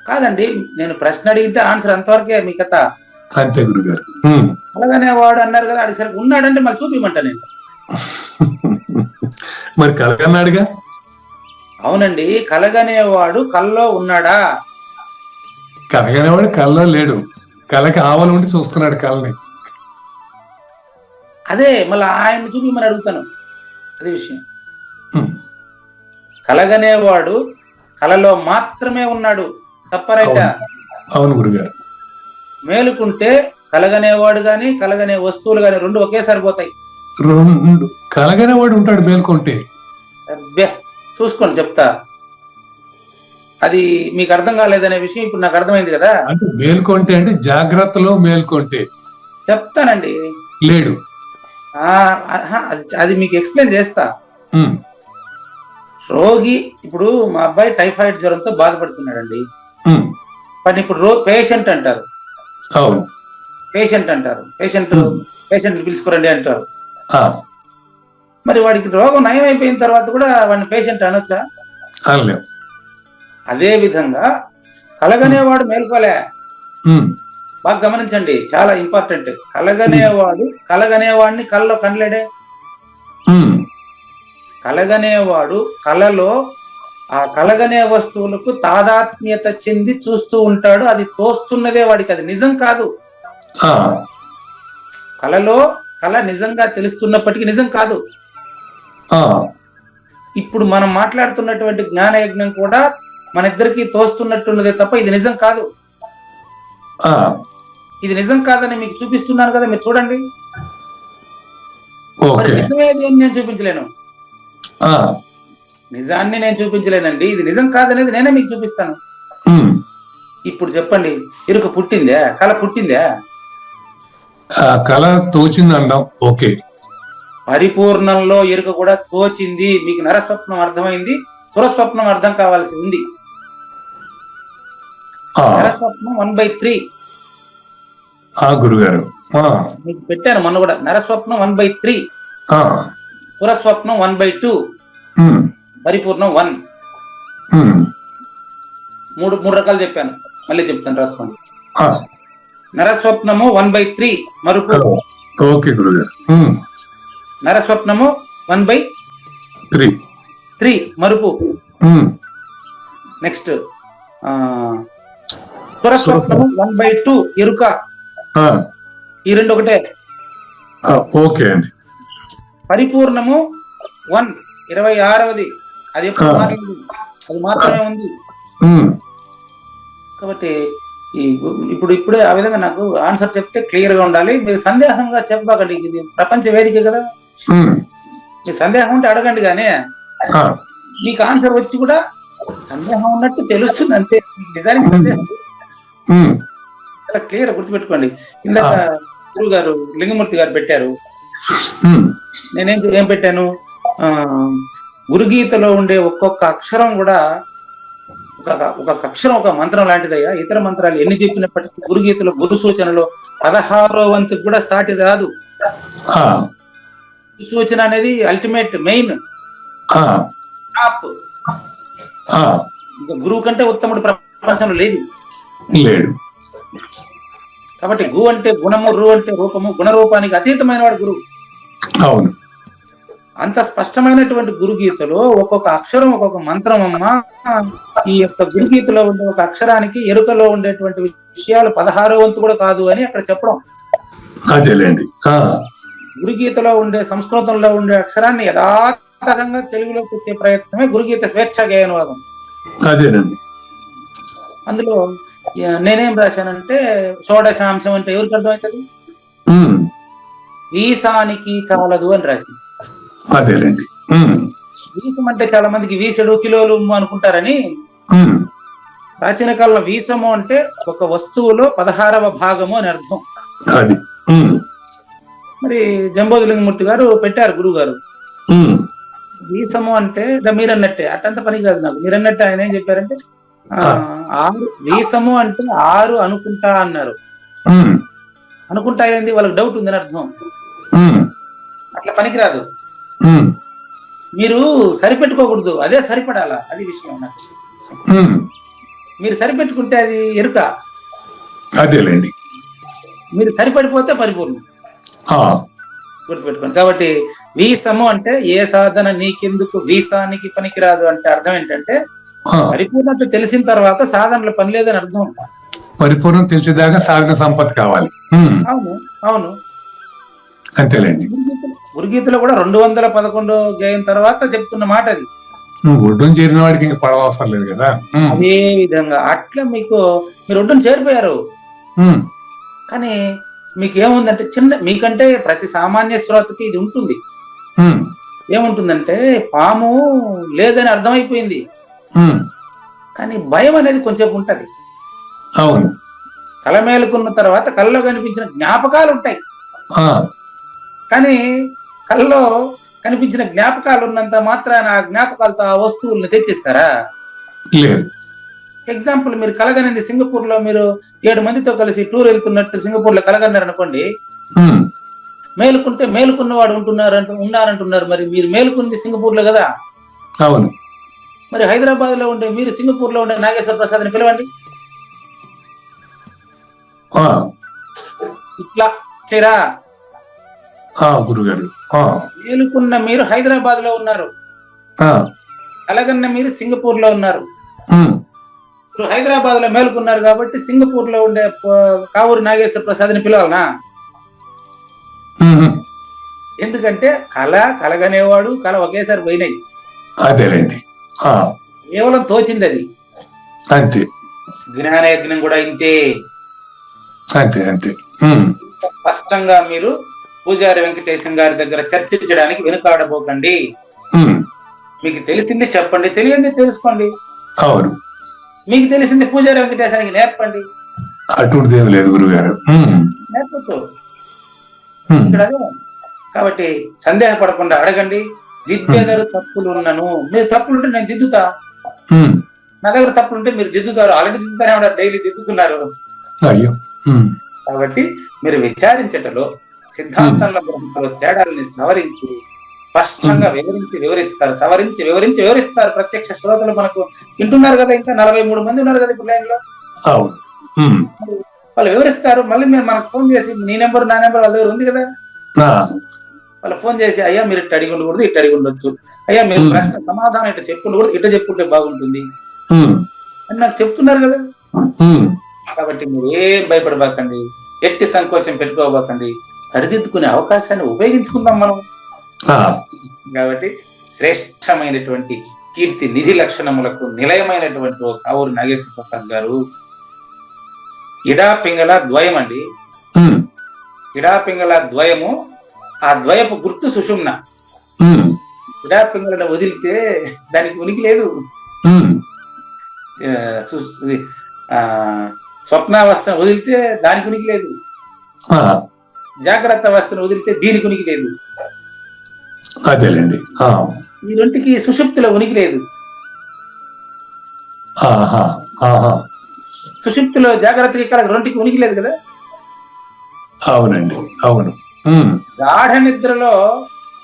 కాదండి, నేను ప్రశ్న అడిగితే ఆన్సర్ అంతవరకే మీ కథ. అంతే గురుగారు. కలగనేవాడు అన్నారు కదా, అడిగి సరే ఉన్నాడంటే మళ్ళీ చూపిమంటా నేను. మరి కలగన్నాడుగా. అవునండి, కలగనేవాడు కల్లో ఉన్నాడా? కలగనేవాడు కల్లో లేడు, కలకి ఆవల ఉండి చూస్తున్నాడు కళ్ళని. అదే మళ్ళీ ఆయన చూపిమని అడుగుతాను, అదే విషయం. కలగనేవాడు కలలో మాత్రమే ఉన్నాడు, తప్ప రైటా? అవును గురుగారు. మేలుకుంటే కలగనేవాడు గాని కలగనే వస్తువులు గాని రెండు ఒకేసారి పోతాయి. రెండు కలగనేవాడు ఉంటాడు మేలుకుంటే. అబ్బే చూసుకోండి, చెప్తా. అది మీకు అర్థం కాలేదనే విషయం ఇప్పుడు నాకు అర్థమైంది కదా. అంటే మేల్కొంటే అంటే జాగ్రత్తలో మేల్కొంటే చెప్తానండి. లేడు, అది మీకు ఎక్స్ప్లెయిన్ చేస్తా. రోగి, ఇప్పుడు మా అబ్బాయి టైఫాయిడ్ జ్వరంతో బాధపడుతున్నాడండి. కానీ ఇప్పుడు పేషెంట్ అంటారు. పేషెంట్ పిలుచుకోరండి అంటారు. మరి వాడికి రోగం నయం అయిపోయిన తర్వాత కూడా వాడిని పేషెంట్ అనొచ్చా? అదే విధంగా కలగనేవాడు మేల్కోలే. బాగా గమనించండి, చాలా ఇంపార్టెంట్. కలగనేవాడిని కళ్ళలో కనలేడే. కలగనేవాడు కలలో ఆ కలగనే వస్తువులకు తాదాత్మ్యత చెంది చూస్తూ ఉంటాడు. అది తోస్తున్నదే వాడికి, అది నిజం కాదు. కలలో కళ నిజంగా తెలుస్తున్నప్పటికీ నిజం కాదు. ఇప్పుడు మనం మాట్లాడుతున్నటువంటి జ్ఞానయజ్ఞం కూడా మన ఇద్దరికి తోస్తున్నట్టున్నదే తప్ప ఇది నిజం కాదు. ఇది నిజం కాదని మీకు చూపిస్తున్నాను కదా, మీరు చూడండి. నిజమేది అని నేను చూపించలేను, నిజాన్ని నేను చూపించలేనండి. ఇది నిజం కాదనేది నేనే మీకు చూపిస్తాను. ఇప్పుడు చెప్పండి, ఎరుక పుట్టిందా? కళ పుట్టిందా? కళ తోచింది అంటాం. ఓకే, పరిపూర్ణంలో ఎరుక కూడా తోచింది. మీకు నరస్వప్నం అర్థమైంది, సురస్వప్నం అర్థం కావాల్సి ఉంది. నరస్వప్నం 1/3 గురుగారు మీకు పెట్టాను మొన్న కూడా. నరస్వప్నం 1/3, సురస్వప్నం 1/2, పరిపూర్ణం 1. మూడు రకాలు చెప్పాను, మళ్ళీ చెప్తాను, రాసుకోండి. నరస్వప్నము 1/3 మరుపు. ఓకే గురుగారు. నరస్వప్నము 1/3 మరుపు. నెక్స్ట్ సురస్వప్నము 1/2 ఎరుక, ఈ రెండు ఒకటే. ఓకే అండి. పరిపూర్ణము 1 26వది, అది ఎప్పుడు మారలేదు, అది మాత్రమే ఉంది. కాబట్టి ఇప్పుడే ఆ విధంగా నాకు ఆన్సర్ చెప్తే క్లియర్ గా ఉండాలి. మీరు సందేహంగా చెప్పకండి, ఇది ప్రపంచ వేదిక కదా, మీ సందేహం ఉంటే అడగండి. కానీ మీకు ఆన్సర్ వచ్చి కూడా సందేహం ఉన్నట్టు తెలుస్తుంది అంతే, నిజానికి సందేహం క్లియర్ గుర్తుపెట్టుకోండి. ఇందాక గురువు గారు లింగమూర్తి గారు పెట్టారు, నేనేం పెట్టాను, గురుగీతలో ఉండే ఒక్కొక్క అక్షరం కూడా ఒక అక్షరం ఒక మంత్రం లాంటిదయ్యా. ఇతర మంత్రాలు ఎన్ని చెప్పినప్పటికీ గురుగీతలో గురు సూచనలో 16వ వంతుకు కూడా సాటి రాదు. గురు సూచన అనేది అల్టిమేట్ మెయిన్ టాప్. గురువు కంటే ఉత్తముడు ప్రపంచంలో లేదు. కాబట్టి గు అంటే గుణము, రు అంటే రూపము, గుణరూపానికి అతీతమైన వాడు గురువు. అవును. అంత స్పష్టమైనటువంటి గురుగీతలో ఒక్కొక్క అక్షరం ఒక్కొక్క మంత్రం అమ్మా. ఈ యొక్క గురుగీతలో ఉండే ఒక అక్షరానికి ఎరుకలో ఉండేటువంటి విషయాలు 16వ వంతు కూడా కాదు అని అక్కడ చెప్పడం. అదేలేండి. గురుగీతలో ఉండే సంస్కృతంలో ఉండే అక్షరాన్ని యథాతథంగా తెలుగులోకి వచ్చే ప్రయత్నమే గురుగీత స్వేచ్ఛా గేయానువాదం. అదేనండి. అందులో నేనేం రాశానంటే షోడశాంశం అంటే ఎవరికి అర్థమవుతుంది, వీసానికి చాలదు అని రాసింది. అదేలేండి. వీసం అంటే చాలా మందికి వీసడు కిలోలు అనుకుంటారని, ప్రాచీన కాలంలో వీసము అంటే ఒక వస్తువులో 16వ భాగము అని అర్థం. మరి జంబోజలింగమూర్తి గారు పెట్టారు గురువు గారు, వీసము అంటే మీరన్నట్టే అట్టంత పని కాదు నాకు. మీరన్నట్టు ఆయన ఏం చెప్పారంటే 6 వీసము అంటే 6 అనుకుంటా అన్నారు. అనుకుంటా ఏంది, వాళ్ళకి డౌట్ ఉందని అర్థం. అట్లా పనికిరాదు, మీరు సరిపెట్టుకోకూడదు, అదే సరిపడాలా, అది విషయం. మీరు సరిపెట్టుకుంటే అది ఎరుక, అదేలేండి. మీరు సరిపడిపోతే పరిపూర్ణం, గుర్తుపెట్టుకోండి. కాబట్టి వీసము అంటే ఏ సాధన నీకెందుకు, వీసానికి పనికిరాదు అంటే అర్థం ఏంటంటే పరిపూర్ణత తెలిసిన తర్వాత సాధనలో పని లేదని అర్థం. పరిపూర్ణం తెలిసేదాకా సాధన సంపత్తి కావాలి. అవును అవును, అంతేలేండి. గురుగీతలో కూడా 211 గేయం తర్వాత చెప్తున్న మాట అది. ఒడ్డును చేరిన వాడికి ఇంకా పడవ అవసరం లేదు కదా. అదే విధంగా అట్లా మీరు ఒడ్డును చేరిపోయారు. కానీ మీకు ఏముందంటే మీకంటే ప్రతి సామాన్య శ్రోతకి ఇది ఉంటుంది. ఏముంటుందంటే పాము లేదని అర్థమైపోయింది, కానీ భయం అనేది కొంచెం ఉంటది. అవును. కళ మేలుకున్న తర్వాత కళ్ళలో కనిపించిన జ్ఞాపకాలు ఉంటాయి, కానీ కళ్ళలో కనిపించిన జ్ఞాపకాలు ఉన్నంత మాత్రాన ఆ జ్ఞాపకాలతో ఆ వస్తువుల్ని తెచ్చిస్తారా? లేదు. ఎగ్జాంపుల్, మీరు కలగనింది సింగపూర్ లో మీరు 7 మందితో కలిసి టూర్ వెళ్తున్నట్టు సింగపూర్ లో కలగన్నారు అనుకోండి, మేలుకుంటే మేలుకున్నవాడు ఉన్నారంటున్నారు. మరి మీరు మేలుకుంది సింగపూర్ లో కదా. అవును. మరి హైదరాబాద్ లో ఉండే మీరు సింగపూర్ లో ఉండే నాగేశ్వర ప్రసాద్ ని పిలవండి, ఇట్లా చేరా. గురుగారు, మేలుకున్న మీరు హైదరాబాద్ లో ఉన్నారు, కలగన్న మీరు సింగపూర్ లో ఉన్నారు. ఇప్పుడు హైదరాబాద్ లో మేలుకున్నారు కాబట్టి సింగపూర్ లో ఉండే కావూరు నాగేశ్వర ప్రసాద్ ని పిలవాలనా? ఎందుకంటే కలగనేవాడు కళ ఒకేసారి పోయినాయి. అదేలేండి. కేవలం తోచింది అది అంతే. జ్ఞానయజ్ఞం కూడా ఇంతే, అంతే అంతే. స్పష్టంగా మీరు పూజారి వెంకటేశం గారి దగ్గర చర్చించడానికి వెనుకాడబోకండి. మీకు తెలిసింది చెప్పండి, తెలియంది తెలుసుకోండి. అవును. మీకు తెలిసింది పూజారి వెంకటేశానికి నేర్పండి. అటువంటిది ఏం లేదు గురుగారు, నేర్పచ్చు ఇక్కడ. కాబట్టి సందేహపడకుండా అడగండి. దిద్దెదరు తప్పులున్నను, మీరు తప్పులుంటే నేను దిద్దుతా, నా దగ్గర తప్పులుంటే మీరు దిద్దుతారు. ఆల్రెడీ దిద్దుతానే ఉన్నారు, డైలీ దిద్దుతున్నారు. కాబట్టి మీరు విచారించటలో సిద్ధాంతంలో గ్రంథంలో తేడాలని సవరించి స్పష్టంగా వివరిస్తారు, సవరించి వివరిస్తారు. ప్రత్యక్ష శ్రోతలు మనకు వింటున్నారు కదా, ఇంకా 43 మంది ఉన్నారు కదా ఇప్పుడు లైన్ లో. వాళ్ళు వివరిస్తారు. మళ్ళీ మీరు మనకు ఫోన్ చేసి నీ నెంబర్ నా నెంబర్ వాళ్ళ దగ్గర ఉంది కదా, వాళ్ళు ఫోన్ చేసి అయ్యా మీరు ఇట్ట అడిగి ఉండకూడదు, ఇట్ట అడిగి ఉండొచ్చు, అయ్యా మీరు ప్రశ్న సమాధానం ఇట్లా చెప్పుండకూడదు, ఇట్ట చెప్పుంటే బాగుంటుంది అని నాకు చెప్తున్నారు కదా. కాబట్టి మీరు ఏం భయపడబాకండి, ఎట్టి సంకోచం పెట్టుకోబాకండి, సరిదిద్దుకునే అవకాశాన్ని ఉపయోగించుకుందాం మనం. కాబట్టి శ్రేష్టమైనటువంటి కీర్తి నిధి లక్షణములకు నిలయమైనటువంటి కావూరు నాగేశ్వర ప్రసాద్ గారు ఇడా పింగళ ద్వయం అండి. ఇడా పింగళ ద్వయము, ఆ ద్వయపు గుర్తు సుషుమ్న. ఇడా పింగళను వదిలితే దానికి ఉనికి లేదు, స్వప్నావస్థను వదిలితే దానికి ఉనికి లేదు, జాగ్రత్త అవస్థను వదిలితే దీనికి ఉనికి లేదు. అదేలేండి. ఈ రెండుకి సుషుప్తిలో ఉనికి లేదు. సుషుప్తిలో జాగ్రత్తకి ఇక్కడ రెండుకి ఉనికి లేదు కదా. అవునండి, అవును. గాఢ నిద్రలో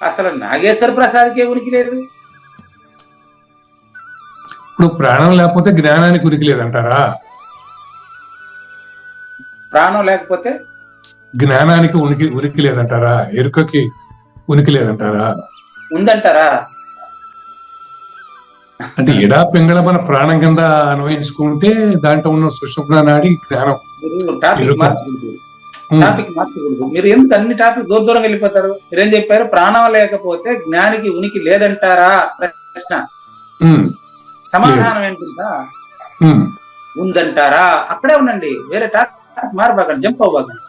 అసలు నాగేశ్వర ప్రసాద్కే ఉనికి లేదు. ఇప్పుడు ప్రాణం లేకపోతే జ్ఞానానికి ఉనికి లేదంటారా? ప్రాణం లేకపోతే జ్ఞానానికి ఉనికి లేదంటారా? ఎరుకకి ఉనికి లేదంటారా? ఉందంటారా? అంటే ఎడా పింగళ మన ప్రాణం కింద అన్వయించుకుంటే దాంట్లో ఉన్న సుషుమ్న నాడి జ్ఞానం. టాపిక్ మార్చకూడదు. మీరు ఎందుకు అన్ని టాపిక్ దూరం వెళ్ళిపోతారు? మీరేం చెప్పారు? ప్రాణం లేకపోతే జ్ఞానికి ఉనికి లేదంటారా ప్రశ్న. సమాధానం ఏంటంటే ఉందంటారా. అక్కడే ఉండండి, వేరే టాపిక్ మారబాకండి, జంప్ అవ్వబాకండి.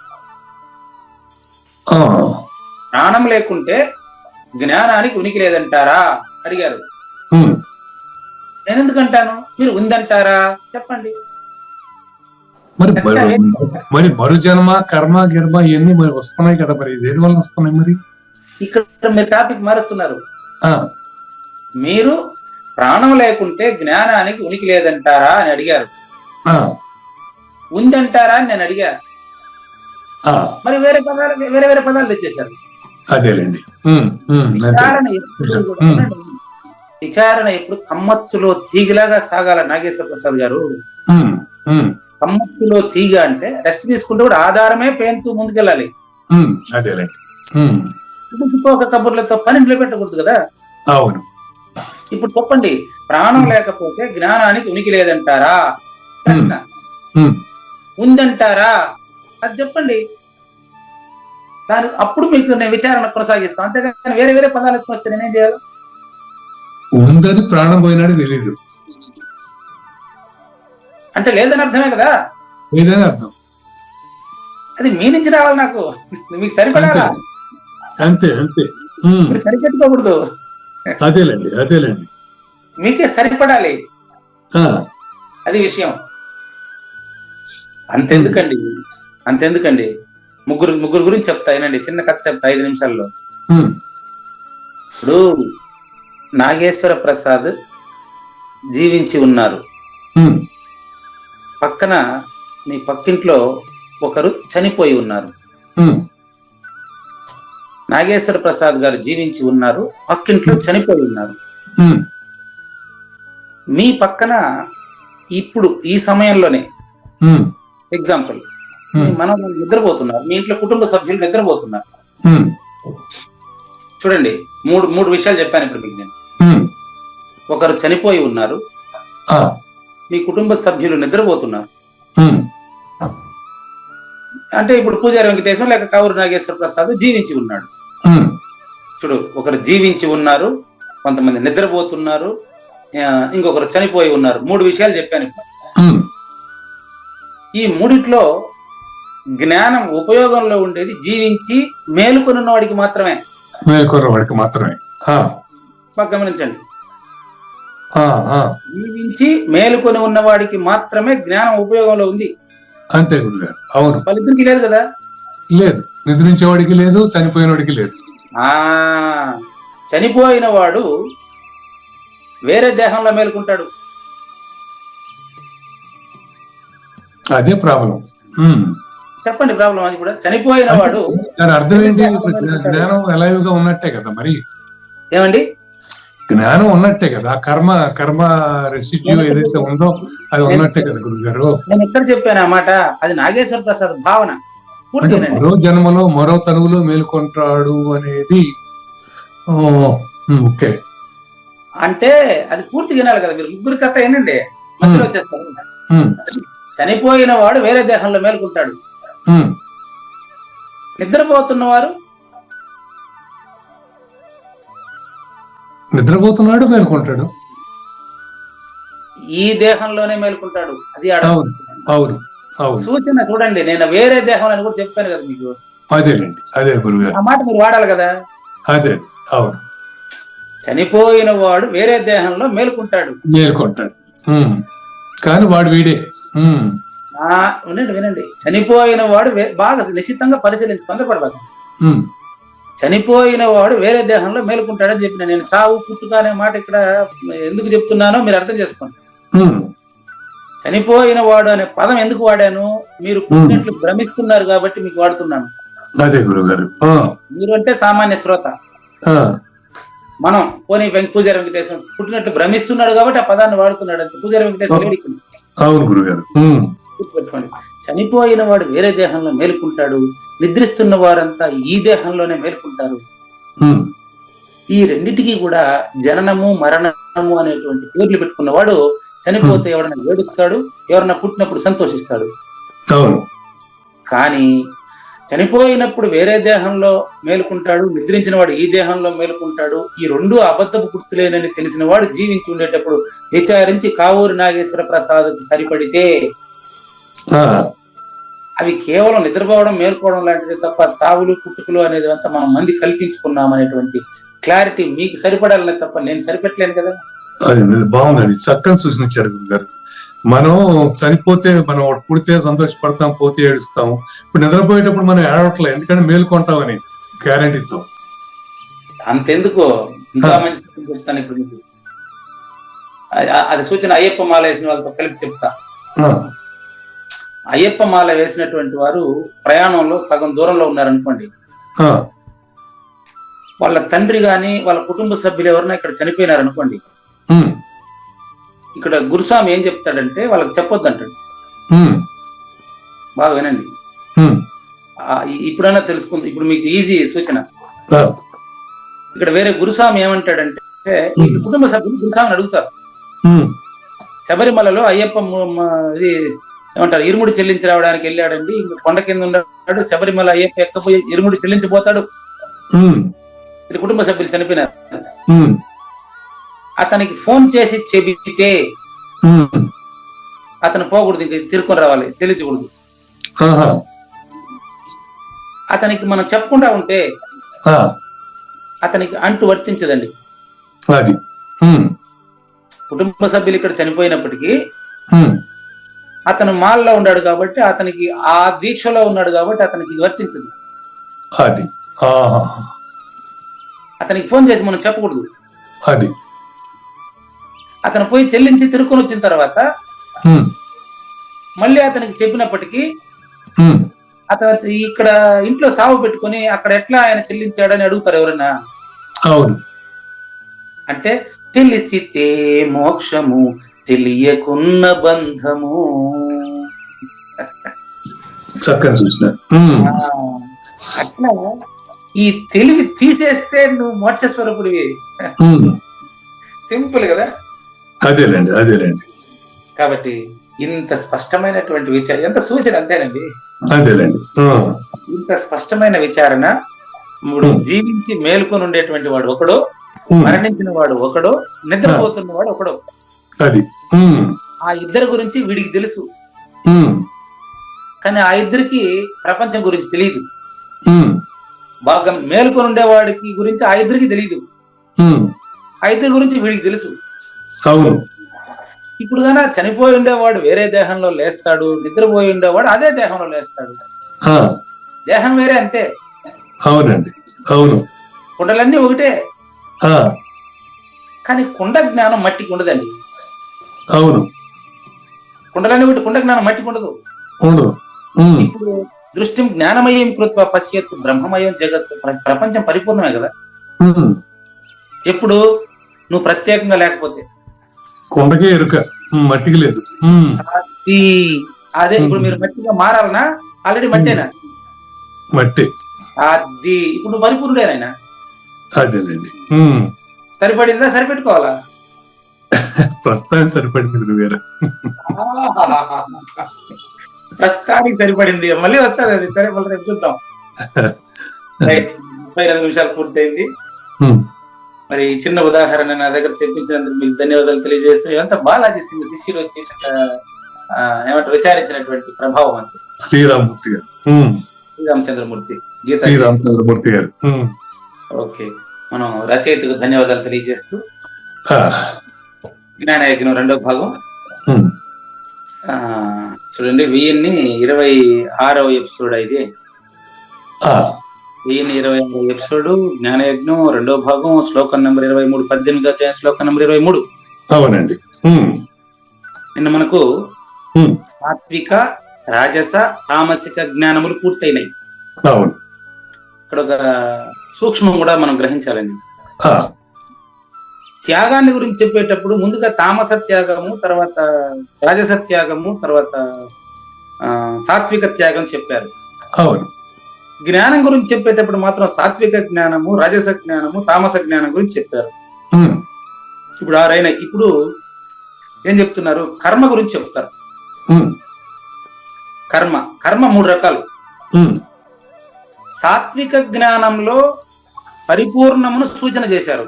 ప్రాణం లేకుంటే జ్ఞానానికి ఉనికి లేదంటారా అడిగారు. నేను ఎందుకంటాను, మీరు ఉందంటారా చెప్పండి. మరి మరు జన్మ కర్మ గిర్మ ఇవన్నీ మరి వస్తున్నాయి కదా, మరి దేని వల్ల వస్తున్నాయి? మరి ఇక్కడ మీరు టాపిక్ మారుస్తున్నారు. మీరు ప్రాణం లేకుంటే జ్ఞానానికి ఉనికి లేదంటారా అని అడిగారు. ఉందంటారా అని నేను అడిగా. మరి వేరే పదాలు తెచ్చేశారు. అదేలేండి. విచారణ ఎప్పుడు కమ్మచ్చులో తీగలాగా సాగాల నాగేశ్వర ప్రసాద్ గారు. కమ్మచ్చులో తీగ అంటే రెస్ట్ తీసుకుంటే కూడా ఆధారమే పేరుతూ ముందుకెళ్ళాలి. ఒక కబుర్లతో పని నిలబెట్టకూడదు కదా. అవును. ఇప్పుడు చెప్పండి, ప్రాణం లేకపోతే జ్ఞానానికి ఉనికి లేదంటారా ప్రశ్న. ఉందంటారా అది చెప్పండి. దాని అప్పుడు మీకు నేను విచారణ కొనసాగిస్తాను. అంతేగాని వేరే వేరే పదాలు వస్తే నేనేం చేయాలి? ఉందని ప్రాణం పోయినాడు తెలీదు అంటే లేదని అర్థమే కదా. లేదని అర్థం. అది మీ నుంచి రావాలి, నాకు మీకు సరిపడాలా? అంతే అంతే. మీరు సరిపెట్టుకోకూడదు. అదేలేండి. మీకే సరిపడాలి, అది విషయం. అంతెందుకండి ముగ్గురు గురించి చెప్తా వినండి. చిన్న కథ చెప్తా 5 నిమిషాల్లో. ఇప్పుడు నాగేశ్వర ప్రసాద్ జీవించి ఉన్నారు. పక్కన మీ పక్కింట్లో ఒకరు చనిపోయి ఉన్నారు. నాగేశ్వర ప్రసాద్ గారు జీవించి ఉన్నారు, పక్కింట్లో చనిపోయి ఉన్నారు. మీ పక్కన ఇప్పుడు ఈ సమయంలోనే ఎగ్జాంపుల్, మనం నిద్రపోతున్నారు, మీ ఇంట్లో కుటుంబ సభ్యులు నిద్రపోతున్నారు. చూడండి, మూడు విషయాలు చెప్పాను ఇప్పుడు మీకు నేను. ఒకరు చనిపోయి ఉన్నారు, మీ కుటుంబ సభ్యులు నిద్రపోతున్నారు. అంటే ఇప్పుడు పూజారి వెంకటేశం లేక కావూరు నాగేశ్వర ప్రసాద్ జీవించి ఉన్నాడు. చూడు, ఒకరు జీవించి ఉన్నారు, కొంతమంది నిద్రపోతున్నారు, ఇంకొకరు చనిపోయి ఉన్నారు. 3 విషయాలు చెప్పాను ఇప్పుడు. ఈ మూడిట్లో జ్ఞానం ఉపయోగంలో ఉండేది జీవించి మేలుకొనున్న వాడికి మాత్రమే. గమనించండి, జీవించి మేలుకొని ఉన్నవాడికి మాత్రమే జ్ఞానం ఉపయోగంలో ఉంది. అంతే. అవును. వాళ్ళిద్దరికి లేదు కదా. లేదు, నిద్రించేవాడికి లేదు, చనిపోయిన వాడికి లేదు. చనిపోయిన వాడు వేరే దేహంలో మేలుకుంటాడు. అదే ప్రాబ్లం. చెప్పండి, ప్రాబ్లం అది కూడా. చనిపోయిన వాడు అర్థం ఏంటి? జ్ఞానం ఎలాగా ఉన్నట్టే కదా. మరి ఏమండి, జ్ఞానం ఉన్నట్టే కదా. కర్మ రెసిడ్యూ ఏదైతే ఉందో అది ఉన్నట్టే కదా గురుగారు. నేను ఎక్కడ చెప్పాను ఆ మాట? అది నాగేశ్వర ప్రసాద్ భావన. మరో జన్మలో మరో తనువులో మేలుకుంటాడు అనేది. ఓకే, అంటే అది పూర్తి వినాలి కదా మీరు. ముగ్గురు కథ ఏంటండి, మధ్యలో వచ్చేస్తారు. చనిపోయిన వాడు వేరే దేహంలో మేలుకుంటాడు. నిద్రపోతున్నవారు నిద్రపోతున్నాడు మేలుకుంటాడు, ఈ దేహంలోనే మేలుకుంటాడు. అది అవును అవును సూచన చూడండి. నేను వేరే దేహం అని కూడా చెప్పాను కదా మీకు. అదేలేండి, అదే గురుగారు, ఆ మాట మీరు వాడాలి కదా. అదే అవును. చనిపోయిన వాడు వేరే దేహంలో మేలుకుంటాడు. కానీ వాడు వీడే. వినండి. చనిపోయిన వాడు బాగా నిశ్చితంగా పరిశీలించి తొందరపడబాకు. చనిపోయిన వాడు వేరే దేహంలో మేలుకుంటాడని చెప్పిన. నేను చావు పుట్టుక అనే మాట ఇక్కడ ఎందుకు చెప్తున్నానో మీరు అర్థం చేసుకోండి. చనిపోయిన వాడు అనే పదం ఎందుకు వాడాను? మీరు పుట్టినట్లు భ్రమిస్తున్నారు కాబట్టి మీకు వాడుతున్నాను. అదే గురుగారు. మీరు అంటే సామాన్య శ్రోత. మనం పోనీ పూజారి వెంకటేశ్వర పుట్టినట్టు భ్రమిస్తున్నాడు కాబట్టి ఆ పదాన్ని వాడుతున్నాడు. అంతే. పూజారి వెంకటేశ్వర అవును గురుగారు. గుర్తుపెట్టుకోండి. చనిపోయిన వాడు వేరే దేహంలో మేలుకుంటాడు, నిద్రిస్తున్న వారంతా ఈ దేహంలోనే మేలుకుంటారు. ఈ రెండింటికి కూడా జననము మరణము అనేటువంటి పేర్లు పెట్టుకున్నవాడు చనిపోతే ఎవరన్నా ఏడుస్తాడు, ఎవరన్నా పుట్టినప్పుడు సంతోషిస్తాడు. కానీ చనిపోయినప్పుడు వేరే దేహంలో మేలుకుంటాడు, నిద్రించిన వాడు ఈ దేహంలో మేలుకుంటాడు. ఈ రెండు అబద్ధపు గుర్తులేనని తెలిసిన వాడు జీవించి ఉండేటప్పుడు విచారించి కావూరి నాగేశ్వర ప్రసాద్ సరిపడితే అవి కేవలం నిద్రపోవడం మేలుకోవడం లాంటిది తప్ప చావులు పుట్టుకలు అనేది అంతా మనం మంది కల్పించుకున్నాం అనేటువంటి క్లారిటీ మీకు సరిపడాలనే తప్ప నేను సరిపెట్టలేను కదా. అది బాగుందండి, చక్కని సూచన ఇచ్చారు గురుగారు. మనం చనిపోతే మనం పుడితే సంతోషపడతాం, పోతే ఏడుస్తాము. ఇప్పుడు నిద్రపోయేటప్పుడు మనం ఏడవట్లేదు, ఎందుకంటే మేలుకుంటామని గ్యారంటీతో. అంతెందుకు, ఇంకా మంచి చెప్తాను ఇప్పుడు మీకు. అది సూచన అయ్యప్ప మాల వేసిన వాళ్ళతో కలిపి చెప్తా. అయ్యప్ప మాల వేసినటువంటి వారు ప్రయాణంలో సగం దూరంలో ఉన్నారనుకోండి, వాళ్ళ తండ్రి గాని వాళ్ళ కుటుంబ సభ్యులు ఎవరైనా ఇక్కడ చనిపోయినారనుకోండి, ఇక్కడ గురుస్వామి ఏం చెప్తాడంటే వాళ్ళకి చెప్పొద్దు అంటాడు. బాగా వినండి, ఇప్పుడైనా తెలుసుకుంది. ఇప్పుడు మీకు ఈజీ సూచన. ఇక్కడ వేరే గురుస్వామి ఏమంటాడంటే కుటుంబ సభ్యులు గురుస్వామిని అడుగుతారు, శబరిమలలో అయ్యప్ప ఇది ఏమంటారు ఇరుముడి చెల్లించి రావడానికి వెళ్ళాడండి, ఇంకా కొండ కింద ఉన్నాడు, శబరిమల అయ్యప్ప ఎక్కపోయి ఇరుముడి చెల్లించిపోతాడు. ఇది కుటుంబ సభ్యులు చనిపోయినారు. అతనికి ఫోన్ చేసి చెబితే అతను పోకూడదు, ఇంక తిరుకొని రావాలి, చెల్లించకూడదు. అతనికి మనం చెప్పకుండా ఉంటే అతనికి అంటూ వర్తించదండి. కుటుంబ సభ్యులు ఇక్కడ చనిపోయినప్పటికీ అతను మాల్లో ఉన్నాడు కాబట్టి, అతనికి ఆ దీక్షలో ఉన్నాడు కాబట్టి అతనికి ఇది వర్తించదు. అతనికి ఫోన్ చేసి మనం చెప్పకూడదు. అతను పోయి చెల్లించి తిరుక్కొని వచ్చిన తర్వాత మళ్ళీ అతనికి చెప్పినప్పటికీ అతను ఇక్కడ ఇంట్లో సాగు పెట్టుకొని అక్కడ ఎట్లా ఆయన చెల్లించాడని అడుగుతారు ఎవరన్నా. అంటే తెలిసితే మోక్షము, తెలియకున్న బంధము. అట్లా ఈ తెలివి తీసేస్తే నువ్వు మోక్ష స్వరూపుడివి. సింపుల్ కదా. అదేలేండి. కాబట్టి ఇంత స్పష్టమైనటువంటి విచారణ, ఎంత సూచన అంతేనండి. ఇంత స్పష్టమైన విచారణ. ఇప్పుడు జీవించి మేలుకొని ఉండేటువంటి వాడు ఒకడు, మరణించిన వాడు ఒకడు, నిద్రపోతున్న వాడు ఒకడు. ఆ ఇద్దరి గురించి వీడికి తెలుసు, కానీ ఆ ఇద్దరికి ప్రపంచం గురించి తెలియదు. బాగా మేలుకొని ఉండేవాడికి గురించి ఆ ఇద్దరికి తెలియదు, ఆ ఇద్దరి గురించి వీడికి తెలుసు. ఇప్పుడు గానా చనిపోయి ఉండేవాడు వేరే దేహంలో లేస్తాడు, నిద్రపోయి ఉండేవాడు అదే దేహంలో లేస్తాడు. దేహం వేరే, అంతే. అవునండి, అవును. కుండలన్నీ ఒకటే, కానీ కుండ జ్ఞానం మట్టికి ఉండదండి. అవును, కుండలన్నీ ఒకటి, కుండ జ్ఞానం మట్టికి ఉండదు. ఇప్పుడు దృష్టి జ్ఞానమయం కృత్వ పశ్యత్ బ్రహ్మమయం జగత్. ప్రపంచం పరిపూర్ణమే కదా. ఎప్పుడు నువ్వు ప్రత్యేకంగా లేకపోతే. కొండకే ఎరుక, మట్టికి లేదు. అదే ఇప్పుడు మీరు మట్టిగా మారాలనా? ఆల్రెడీ మట్టేనా? మట్టి. అది ఇప్పుడు నువ్వు పరిపూర్ణుడేనాయన. అదేనండి. సరిపడిందా? సరిపెట్టుకోవాలా? ప్రస్తుతానికి సరిపడింది గురుగారు. ప్రస్తుతానికి సరిపడింది, మళ్ళీ వస్తుంది అది. సరే మళ్ళీ రేపు చూద్దాం. 32 నిమిషాలు పూర్తయింది. మరి చిన్న ఉదాహరణ నా దగ్గర చెప్పించినందుకు మీకు ధన్యవాదాలు తెలియజేస్తూ, ఇదంతా బాలాజీ సింగ్ శిష్యులు వచ్చి ఏమంటారు విచారించినటువంటి ప్రభావం అంతే. శ్రీరామూర్తి గారు, శ్రీరామచంద్రమూర్తి, శ్రీరామచంద్రమూర్తి గారు. ఓకే, మనం రచయితకు ధన్యవాదాలు తెలియజేస్తూ జ్ఞానయజ్ఞం 2వ భాగం చూడండి. 1026వ ఎపిసోడ్ ఇది. 1026వ ఎపిసోడ్ జ్ఞానయజ్ఞం 2వ భాగం, శ్లోకం నెంబర్ 23, 18వ అధ్యాయం శ్లోకం నెంబర్ 23. అవునండి. నిన్న మనకు సాత్విక, రాజస, తామసిక జ్ఞానములు పూర్తయినాయి. అవును. ఇక్కడ ఒక సూక్ష్మం కూడా మనం గ్రహించాలండి. త్యాగాన్ని గురించి చెప్పేటప్పుడు ముందుగా తామస త్యాగము, తర్వాత రాజస త్యాగము, తర్వాత సాత్విక త్యాగం చెప్పారు. అవును. జ్ఞానం గురించి చెప్పేటప్పుడు మాత్రం సాత్విక జ్ఞానము, రాజస జ్ఞానము, తామస జ్ఞానం గురించి చెప్పారు. ఇప్పుడు 6 అయినాయి. ఇప్పుడు ఏం చెప్తున్నారు? కర్మ గురించి చెప్తారు. కర్మ 3 రకాలు. సాత్విక జ్ఞానంలో పరిపూర్ణమును సూచన చేశారు.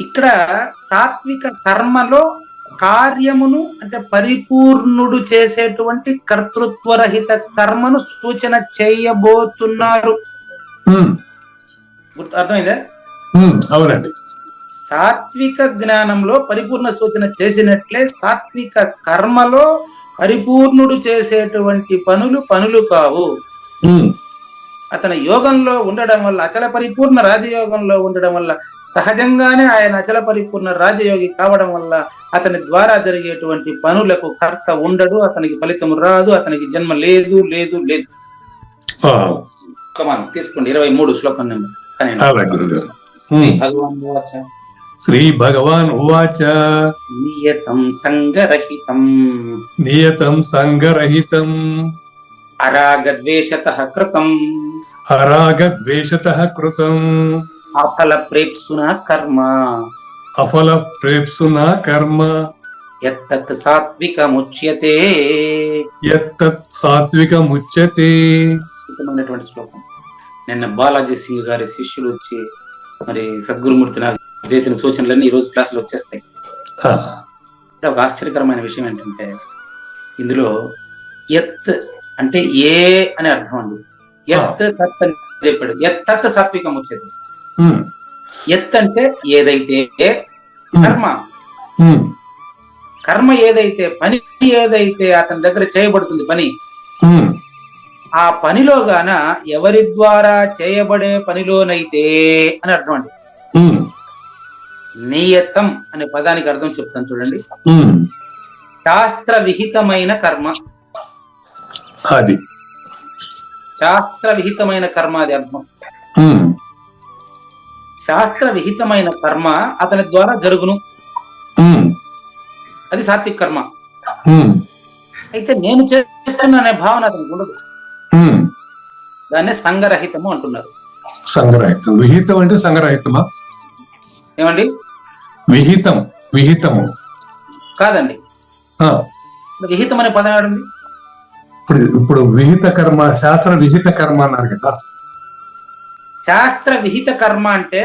ఇక్కడ సాత్విక కర్మలో కార్యమును అంటే పరిపూర్ణుడు చేసేటువంటి కర్తృత్వరహిత కర్మను సూచన చేయబోతున్నారు. అర్థమైందా? అవునండి. సాత్విక జ్ఞానంలో పరిపూర్ణ సూచన చేసినట్లే సాత్విక కర్మలో పరిపూర్ణుడు చేసేటువంటి పనులు కావు. అతను యోగంలో ఉండడం వల్ల, అచల పరిపూర్ణ రాజయోగంలో ఉండడం వల్ల, సహజంగానే ఆయన అచల పరిపూర్ణ రాజయోగి కావడం వల్ల అతని ద్వారా జరిగేటువంటి పనులకు కర్త ఉండడు, అతనికి ఫలితం రాదు, అతనికి జన్మ లేదు. తీసుకోండి 23 శ్లోకం నెంబర్. శ్రీ భగవాన్ ఉవాచ నియతం సంగరహితం అరాగద్వేషతః కృతం అఫల ప్రేప్సునా కర్మ యత్తత్ సాత్వికముచ్యతే. ఉత్తమమైనటువంటి శ్లోకం. నిన్న బాలాజీ సింగ్ గారి శిష్యులు వచ్చి మరి సద్గురుమూర్తి నాకు చేసిన సూచనలన్నీ ఈ రోజు క్లాసులో వచ్చేస్తాయి. ఒక ఆశ్చర్యకరమైన విషయం ఏంటంటే, ఇందులో యత్ అంటే ఏ అని అర్థం అండి. యత్ తత్ అని చెప్పాడు. యత్ సాత్వికం వచ్చేది. యత్ అంటే ఏదైతే, కర్మ ఏదైతే, పని ఏదైతే అతని దగ్గర చేయబడుతుంది పని, ఆ పనిలో గాన ఎవరి ద్వారా చేయబడే పనిలోనైతే అని అర్థం అండి. నియతం అనే పదానికి అర్థం చెప్తాను చూడండి. శాస్త్ర విహితమైన కర్మ, అది శాస్త్ర విహితమైన కర్మ, అది అర్థం. శాస్త్ర విహితమైన కర్మ అతని ద్వారా జరుగును, అది సాత్విక కర్మ. అయితే నేను చేస్తున్నా అనే భావన అతనికి ఉండదు, దాన్ని సంగరహితము అంటున్నారు. సంగరహితం. విహితం అంటే సంగరహితమా? ఏమండి? విహితము కాదండి. విహితం అనే పదం ఏడుంది? ఇప్పుడు విహిత కర్మ, శాస్త్ర విహిత కర్మ అన్నారు కదా. శాస్త్ర విహిత కర్మ అంటే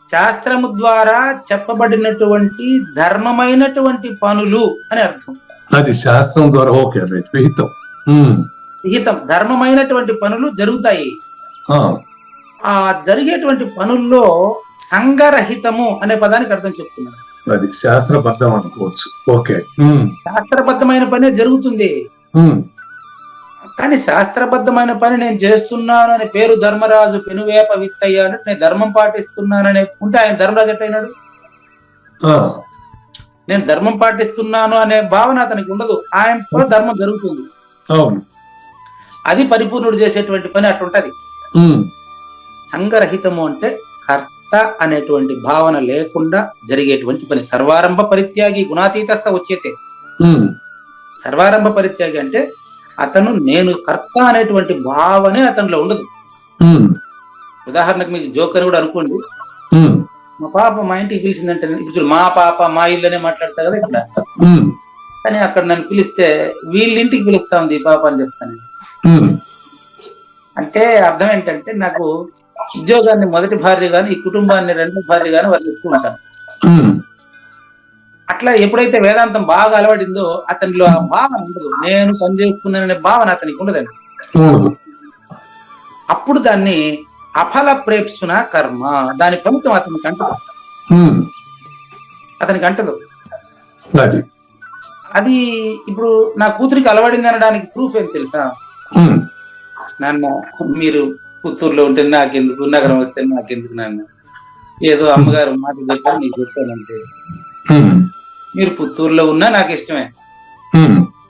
శాస్త్రము ద్వారా చెప్పబడినటువంటి ధర్మమైనటువంటి పనులు అని అర్థం. అది శాస్త్రం ద్వారా. ఓకే, విహితం. విహితం ధర్మమైనటువంటి పనులు జరుగుతాయి. ఆ జరిగేటువంటి పనుల్లో సంగరహితము అనే పదానికి అర్థం చెప్తున్నారు. అది శాస్త్రబద్ధం అనుకోవచ్చు. ఓకే, శాస్త్రబద్ధమైన పనే జరుగుతుంది. కానీ శాస్త్రబద్ధమైన పని నేను చేస్తున్నాను అనే పేరు ధర్మరాజు పెనువేప విత్తయ్య అన్నట్టు నేను ధర్మం పాటిస్తున్నాననే ఉంటే ఆయన ధర్మరాజు ఎట్టయినాడు? నేను ధర్మం పాటిస్తున్నాను అనే భావన అతనికి ఉండదు, ఆయన కూడా ధర్మం జరుగుతుంది. అది పరిపూర్ణుడు చేసేటువంటి పని అట్టుంటది. సంగరహితము అంటే కర్త అనేటువంటి భావన లేకుండా జరిగేటువంటి పని. సర్వారంభ పరిత్యాగి గుణాతీతస్స ఉచ్యతే. సర్వారంభ పరిత్యాగి అంటే అతను నేను కర్త అనేటువంటి భావనే అతనిలో ఉండదు. ఉదాహరణకు మీకు జోక్ అని కూడా అనుకోండి. మా పాప మా ఇంటికి పిలిచిందంటే ఇప్పుడు చూడు, మా పాప మా ఇల్లు అనే మాట్లాడతా కదా ఇక్కడ. కానీ అక్కడ నన్ను పిలిస్తే వీళ్ళ ఇంటికి పిలుస్తా ఉంది ఈ పాప అని చెప్తాను. అంటే అర్థం ఏంటంటే నాకు ఉద్యోగాన్ని మొదటి భార్య గాని, ఈ కుటుంబాన్ని రెండో భార్య గాని వర్తిస్తూ ఉంటాను. అట్లా ఎప్పుడైతే వేదాంతం బాగా అలవాడిందో అతనిలో ఆ భావన ఉండదు, నేను పనిచేస్తున్నాననే భావన అతనికి ఉండదండి. అప్పుడు దాన్ని అఫల ప్రేప్సున కర్మ, దాని ఫలితం అతనికి అంటదు. అది ఇప్పుడు నా కూతురికి అలవాడింది అనడానికి ప్రూఫ్ ఏం తెలుసా? నాన్న మీరు పుత్తూరులో ఉంటే నాకెందుకు, నగరం వస్తే నాకెందుకు నాన్న, ఏదో అమ్మగారు మాట చెప్పారు నీకు వచ్చానంటే. మీరు పుత్తూరులో ఉన్నా నాకు ఇష్టమే,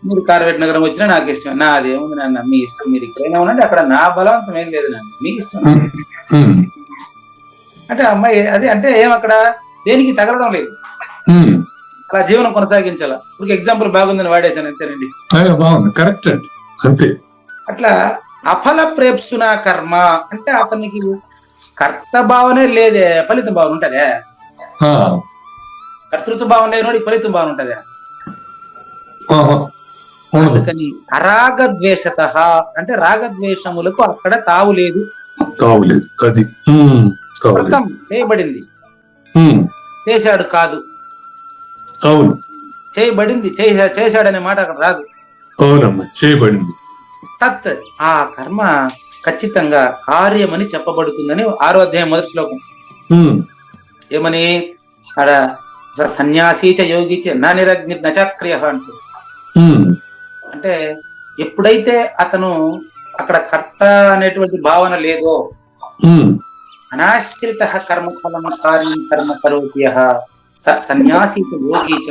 మీరు కార్వేట్ నగరం వచ్చినా నాకు ఇష్టమే. నాదేముంది నాన్న, మీ ఇష్టం, మీరు ఇక్కడైనా ఉండండి, అక్కడ నా బలవంతం ఏం లేదు నాన్న, మీ ఇష్టం. అంటే అమ్మాయి అది అంటే ఏం అక్కడ దేనికి తగలడం లేదు, అలా జీవనం కొనసాగించాల. ఇప్పుడు ఎగ్జాంపుల్ బాగుందని వాడేశాను అంతేనండి. కరెక్ట్ అండి, అంతే. అట్లా అఫల ప్రేప్సున కర్మ అంటే అతనికి కర్త భావనే లేదే, ఫలితం భావన ఉంటదే. కర్తృత్వ భావన లేనోడి ఫలితం భావన ఉంటదే. అందుకని అరాగద్వేషత అంటే రాగద్వేషములకు అక్కడ తావు లేదు. కృతం చేయబడింది, చేశాడు కాదు. అవును, చేయబడింది, చేశాడనే మాట అక్కడ రాదు. అవునమ్మా, చేయబడింది. తత్ ఆ కర్మ ఖచ్చితంగా కార్యమని చెప్పబడుతుందని 6వ అధ్యాయం మొదటి శ్లోకం. ఏమని అక్కడ సన్యాసీచ యోగిచ నా నిరగ్ని నచక్రియ అంటూ. అంటే ఎప్పుడైతే అతను అక్కడ కర్త అనేటువంటి భావన లేదో, అనాశ్రిత కర్మ ఫలం కార్యం కర్మ కరోతి సన్యాసీచ యోగిచ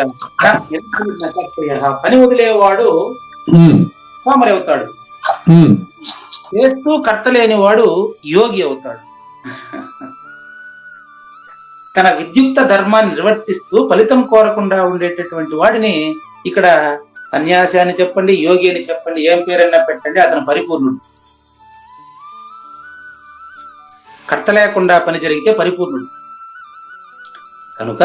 నచక్రియ, పని వదిలేవాడు సోమరి అవుతాడు, చేస్తూ కర్త లేని వాడు యోగి అవుతాడు. తన విద్యుక్త ధర్మాన్ని నిర్వర్తిస్తూ ఫలితం కోరకుండా ఉండేటటువంటి వాడిని ఇక్కడ సన్యాసి అని చెప్పండి, యోగి అని చెప్పండి, ఏం పేరైనా పెట్టండి, అతను పరిపూర్ణుడు. కర్త లేకుండా పని జరిగితే పరిపూర్ణుడు. కనుక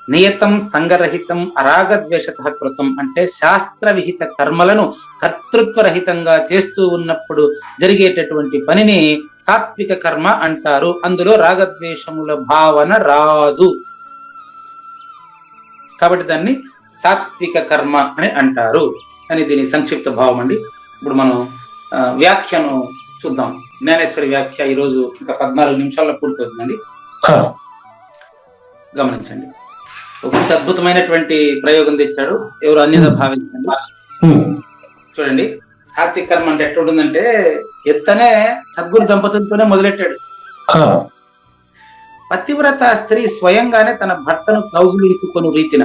నియతం సంగరహితం అరాగద్వేషత కృతం అంటే శాస్త్ర విహిత కర్మలను కర్తృత్వరహితంగా చేస్తూ ఉన్నప్పుడు జరిగేటటువంటి పనిని సాత్విక కర్మ అంటారు. అందులో రాగద్వేషముల భావన రాదు, కాబట్టి దాన్ని సాత్విక కర్మ అని అంటారు అని దీని సంక్షిప్త భావం అండి. ఇప్పుడు మనం వ్యాఖ్యను చూద్దాం. జ్ఞానేశ్వరి వ్యాఖ్య ఈరోజు ఇంకా 14 నిమిషాల్లో పూర్తవుతుందండి. గమనించండి, ఒక అద్భుతమైనటువంటి ప్రయోగం తెచ్చాడు. ఎవరు అన్యదా భావించండి. చూడండి, సాత్విక కర్మ అంటే ఎట్లుంటుందంటే ఎత్తనే సద్గురు దంపతులతోనే మొదలెట్టాడు. పతివ్రత స్త్రీ స్వయంగానే తన భర్తను కౌగిలించుకొని రీతిన,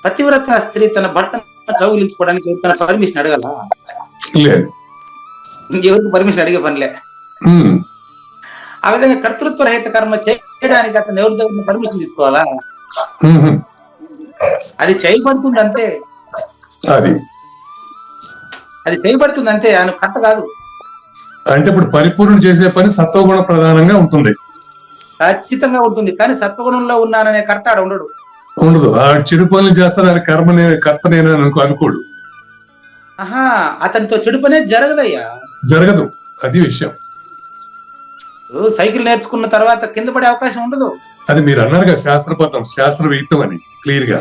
పతివ్రత స్త్రీ తన భర్తను కౌగిలించుకోవడానికి తన పర్మిషన్ అడగల, ఎవరికి పర్మిషన్ అడిగే పనిలే. ఆ విధంగా కర్తృత్వ రహిత కర్మ చేయడానికి అతను ఎవరి దగ్గర పర్మిషన్ తీసుకోవాలా? అది చేయబడుతుంది అంతే, అది చేయబడుతుంది అంతే, ఆయన కర్త కాదు. అంటే ఇప్పుడు పరిపూర్ణ చేసే పని సత్వగుణ ప్రధానంగా ఉంటుంది, ఖచ్చితంగా ఉంటుంది. కానీ సత్వగుణంలో ఉన్నాననే కర్త ఆడ ఉండడు, ఉండదు. ఆ చెడు పనులు చేస్తాడు, ఆయన కర్త నేను అనుకోడు. అతనితో చెడు పనే జరగదయ్యా, జరగదు, అది విషయం. సైకిల్ నేర్చుకున్న తర్వాత కింద పడే అవకాశం ఉండదు. అది మీరు అన్నారుగా శాస్త్రపథం, శాస్త్ర విహితం అని క్లియర్ గా.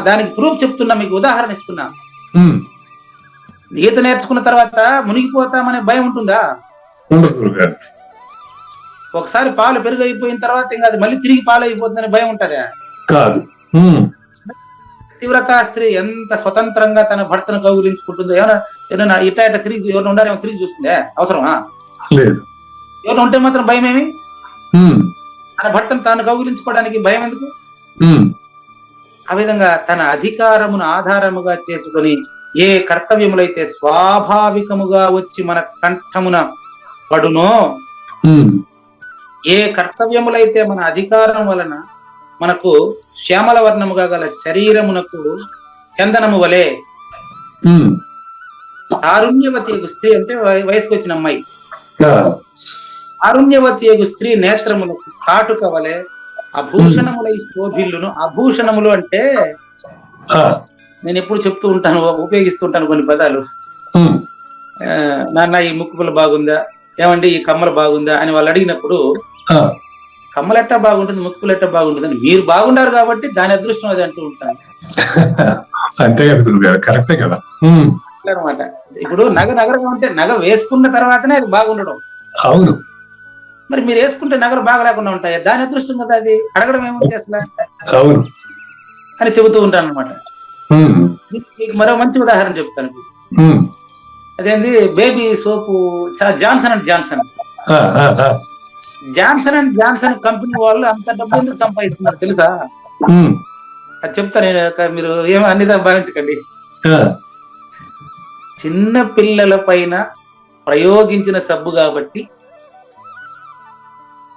దానికి ప్రూఫ్ చెప్తున్నా, మీకు ఉదాహరణ ఇస్తున్నా. ఈత నేర్చుకున్న తర్వాత మునిగిపోతామనే భయం ఉంటుందా? ఉండదు. ఒకసారి పాలు పెరుగు అయిపోయిన తర్వాత ఇంకా అది మళ్ళీ తిరిగి పాలు అయిపోతుందనే భయం ఉంటదా? కాదు. పతివ్రత స్త్రీ ఎంత స్వతంత్రంగా తన భర్తను కౌగిలించుకుంటుందో, ఏమైనా ఇట్లా తిరిగి ఎవరైనా ఉండాలేమో తిరిగి చూస్తుందే? అవసరమా? లేదు. ఎవరు ఉంటే మాత్రం భయం ఏమి? తన భర్తను తాను కౌగిలించుకోవడానికి భయం ఎందుకు? ఆ విధంగా తన అధికారమును ఆధారముగా చేసుకొని ఏ కర్తవ్యములైతే స్వాభావికముగా వచ్చి మన కంఠమున పడునో, ఏ కర్తవ్యములైతే మన అధికారం వలన మనకు శ్యామల వర్ణముగా గల శరీరమునకు చందనము వలె, తారుణ్యవతి స్త్రీ అంటే వయసుకు వచ్చిన అమ్మాయి, ఆరుణ్యవతి స్త్రీ నేత్రములకు కాటుక వలె అభూషణములై శోభిల్లును. అభూషణములు అంటే నేను ఎప్పుడు చెప్తూ ఉంటాను, ఉపయోగిస్తుంటాను కొన్ని పదాలు. నాన్న ఈ ముక్కుపుల బాగుందా, ఏమండి ఈ కమ్మలు బాగుందా అని వాళ్ళు అడిగినప్పుడు కమ్మలెట్టా బాగుంటుంది, ముక్కుపులెట్టా బాగుంటుంది అని మీరు బాగుండారు కాబట్టి దాని అదృష్టం అది అంటూ ఉంటాను. అంతే కదా గురుగారు, కరెక్టే కదా. అనమాట. ఇప్పుడు నగరగా ఉంటే నగ వేసుకున్న తర్వాతనే అది బాగుండడం. అవును. మరి మీరు వేసుకుంటే నగలు బాగా లేకుండా ఉంటాయి, దాని అదృష్టం కదా అది. అడగడం ఏముంది అసలు అవును అని చెబుతూ ఉంటాను అనమాట. మీకు మరో మంచి ఉదాహరణ చెప్తాను. అదేంది, baby soap Johnson and Johnson. Johnson and Johnson company వాళ్ళు అంత డబ్బు ఎందుకు సంపాదిస్తున్నారు తెలుసా? అది చెప్తాను, మీరు ఏమో అన్నిదా భావించకండి. చిన్న పిల్లల పైన ప్రయోగించిన సబ్బు కాబట్టి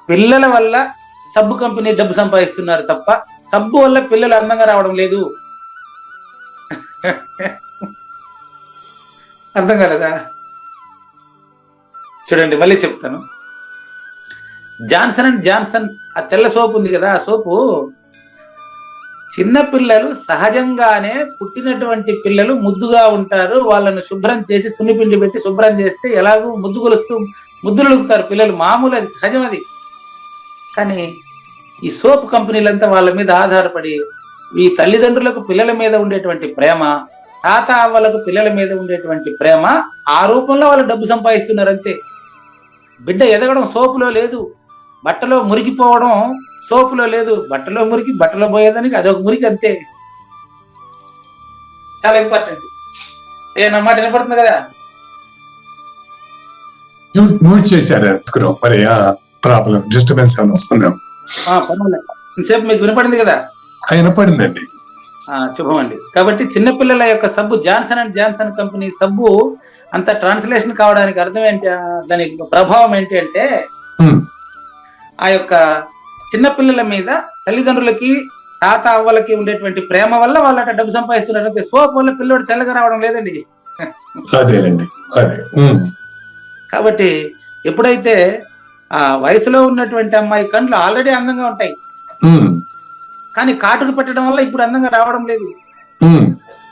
పిల్లల వల్ల సబ్బు కంపెనీ డబ్బు సంపాదిస్తున్నారు తప్ప సబ్బు వల్ల పిల్లలు అందంగా రావడం లేదు. అర్థం కాలేదా? చూడండి మళ్ళీ చెప్తాను. జాన్సన్ అండ్ జాన్సన్ ఆ తెల్ల సోపు ఉంది కదా, ఆ సోపు చిన్న పిల్లలు సహజంగానే పుట్టినటువంటి పిల్లలు ముద్దుగా ఉంటారు, వాళ్ళను శుభ్రం చేసి సున్నిపిండి పెట్టి శుభ్రం చేస్తే ఎలాగూ ముద్దు గొలుస్తూ ముద్దులుగుతారు పిల్లలు, మామూలు, అది సహజం అది. కానీ ఈ సోపు కంపెనీలంతా వాళ్ళ మీద ఆధారపడి ఈ తల్లిదండ్రులకు పిల్లల మీద ఉండేటువంటి ప్రేమ, తాత అవ్వలకు పిల్లల మీద ఉండేటువంటి ప్రేమ, ఆ రూపంలో వాళ్ళు డబ్బు సంపాదిస్తున్నారు అంతే. బిడ్డ ఎదగడం సోపులో లేదు, బట్టలో మురికిపోవడం సోపులో లేదు. బట్టలో మురికి బట్టలో పోయేదానికి అదొక మురికి అంతే. చాలా ఇంపార్టెంట్. నా మాట వినపడుతుంది కదా? మ్యూట్ చేశారు మరి ప్రాబ్లం డిస్టర్బెన్స్ ఏమైనా వస్తున్నాం? ఇంతసేపు మీకు వినపడింది కదా? వినపడిందండి. శుభం అండి. కాబట్టి చిన్నపిల్లల యొక్క సబ్బు జాన్సన్ అండ్ జాన్సన్ కంపెనీ సబ్బు అంత ట్రాన్స్లేషన్ కావడానికి అర్థం ఏంటి, దాని ప్రభావం ఏంటి అంటే ఆ యొక్క చిన్నపిల్లల మీద తల్లిదండ్రులకి తాత అవ్వలకి ఉండేటువంటి ప్రేమ వల్ల వాళ్ళు అట్లా డబ్బు సంపాదిస్తున్నారు. సోప్ వల్ల పిల్లోడు తెల్లగా రావడం లేదండి. కాబట్టి ఎప్పుడైతే ఆ వయసులో ఉన్నటువంటి అమ్మాయి కండ్లు ఆల్రెడీ అందంగా ఉంటాయి, కానీ కాటుకు పెట్టడం వల్ల ఇప్పుడు అందంగా రావడం లేదు.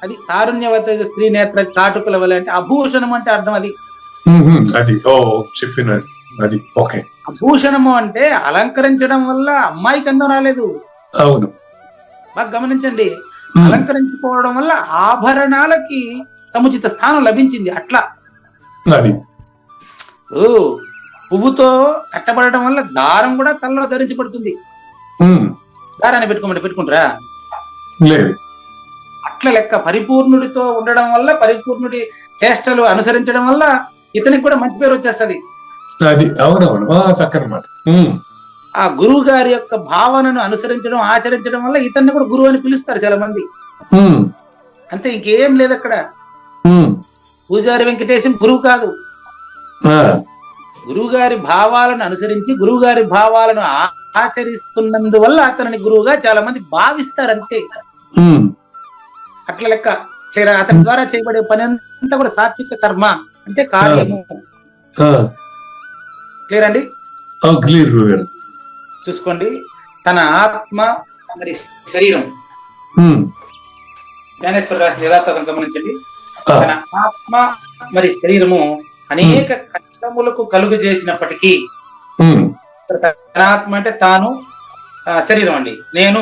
అది తారుణ్యవత స్త్రీ నేత్ర కాటుకుల వల్ల. అంటే అభూషణం అంటే అర్థం అది. అభూషణము అంటే అలంకరించడం వల్ల అమ్మాయికి అందం రాలేదు. అవును, బాగా గమనించండి. అలంకరించుకోవడం వల్ల ఆభరణాలకి సముచిత స్థానం లభించింది. అట్లా పువ్వుతో కట్టబడడం వల్ల దారం కూడా తలలో ధరించబడుతుంది. దారాన్ని పెట్టుకుంటారా? అట్లా లెక్క. పరిపూర్ణుడితో ఉండడం వల్ల, పరిపూర్ణుడి చేష్టలు అనుసరించడం వల్ల ఇతనికి కూడా మంచి పేరు వచ్చేస్తుంది. ఆ గురువు గారి యొక్క భావనను అనుసరించడం, ఆచరించడం వల్ల ఇతన్ని కూడా గురువు అని పిలుస్తారు చాలా మంది. అంతే, ఇంకేం లేదు అక్కడ. పూజారి వెంకటేశం గురువు కాదు. గురువు గారి భావాలను అనుసరించి గురువు గారి భావాలను ఆచరిస్తున్నందువల్ల అతనిని గురువుగా చాలా మంది భావిస్తారు అంతే. అట్లా లెక్క. అతని ద్వారా చేయబడే పని అంతా కూడా సాత్విక కర్మ అంటే కార్యము. క్లియర్ అండి? చూసుకోండి. తన ఆత్మ మరి శరీరం, జ్ఞానేశ్వర రాసిన యథార్థం గమనించండి. తన ఆత్మ మరి శరీరము అనేక కష్టములకు కలుగు చేసినప్పటికీ, తన ఆత్మ అంటే తాను, శరీరం అండి నేను.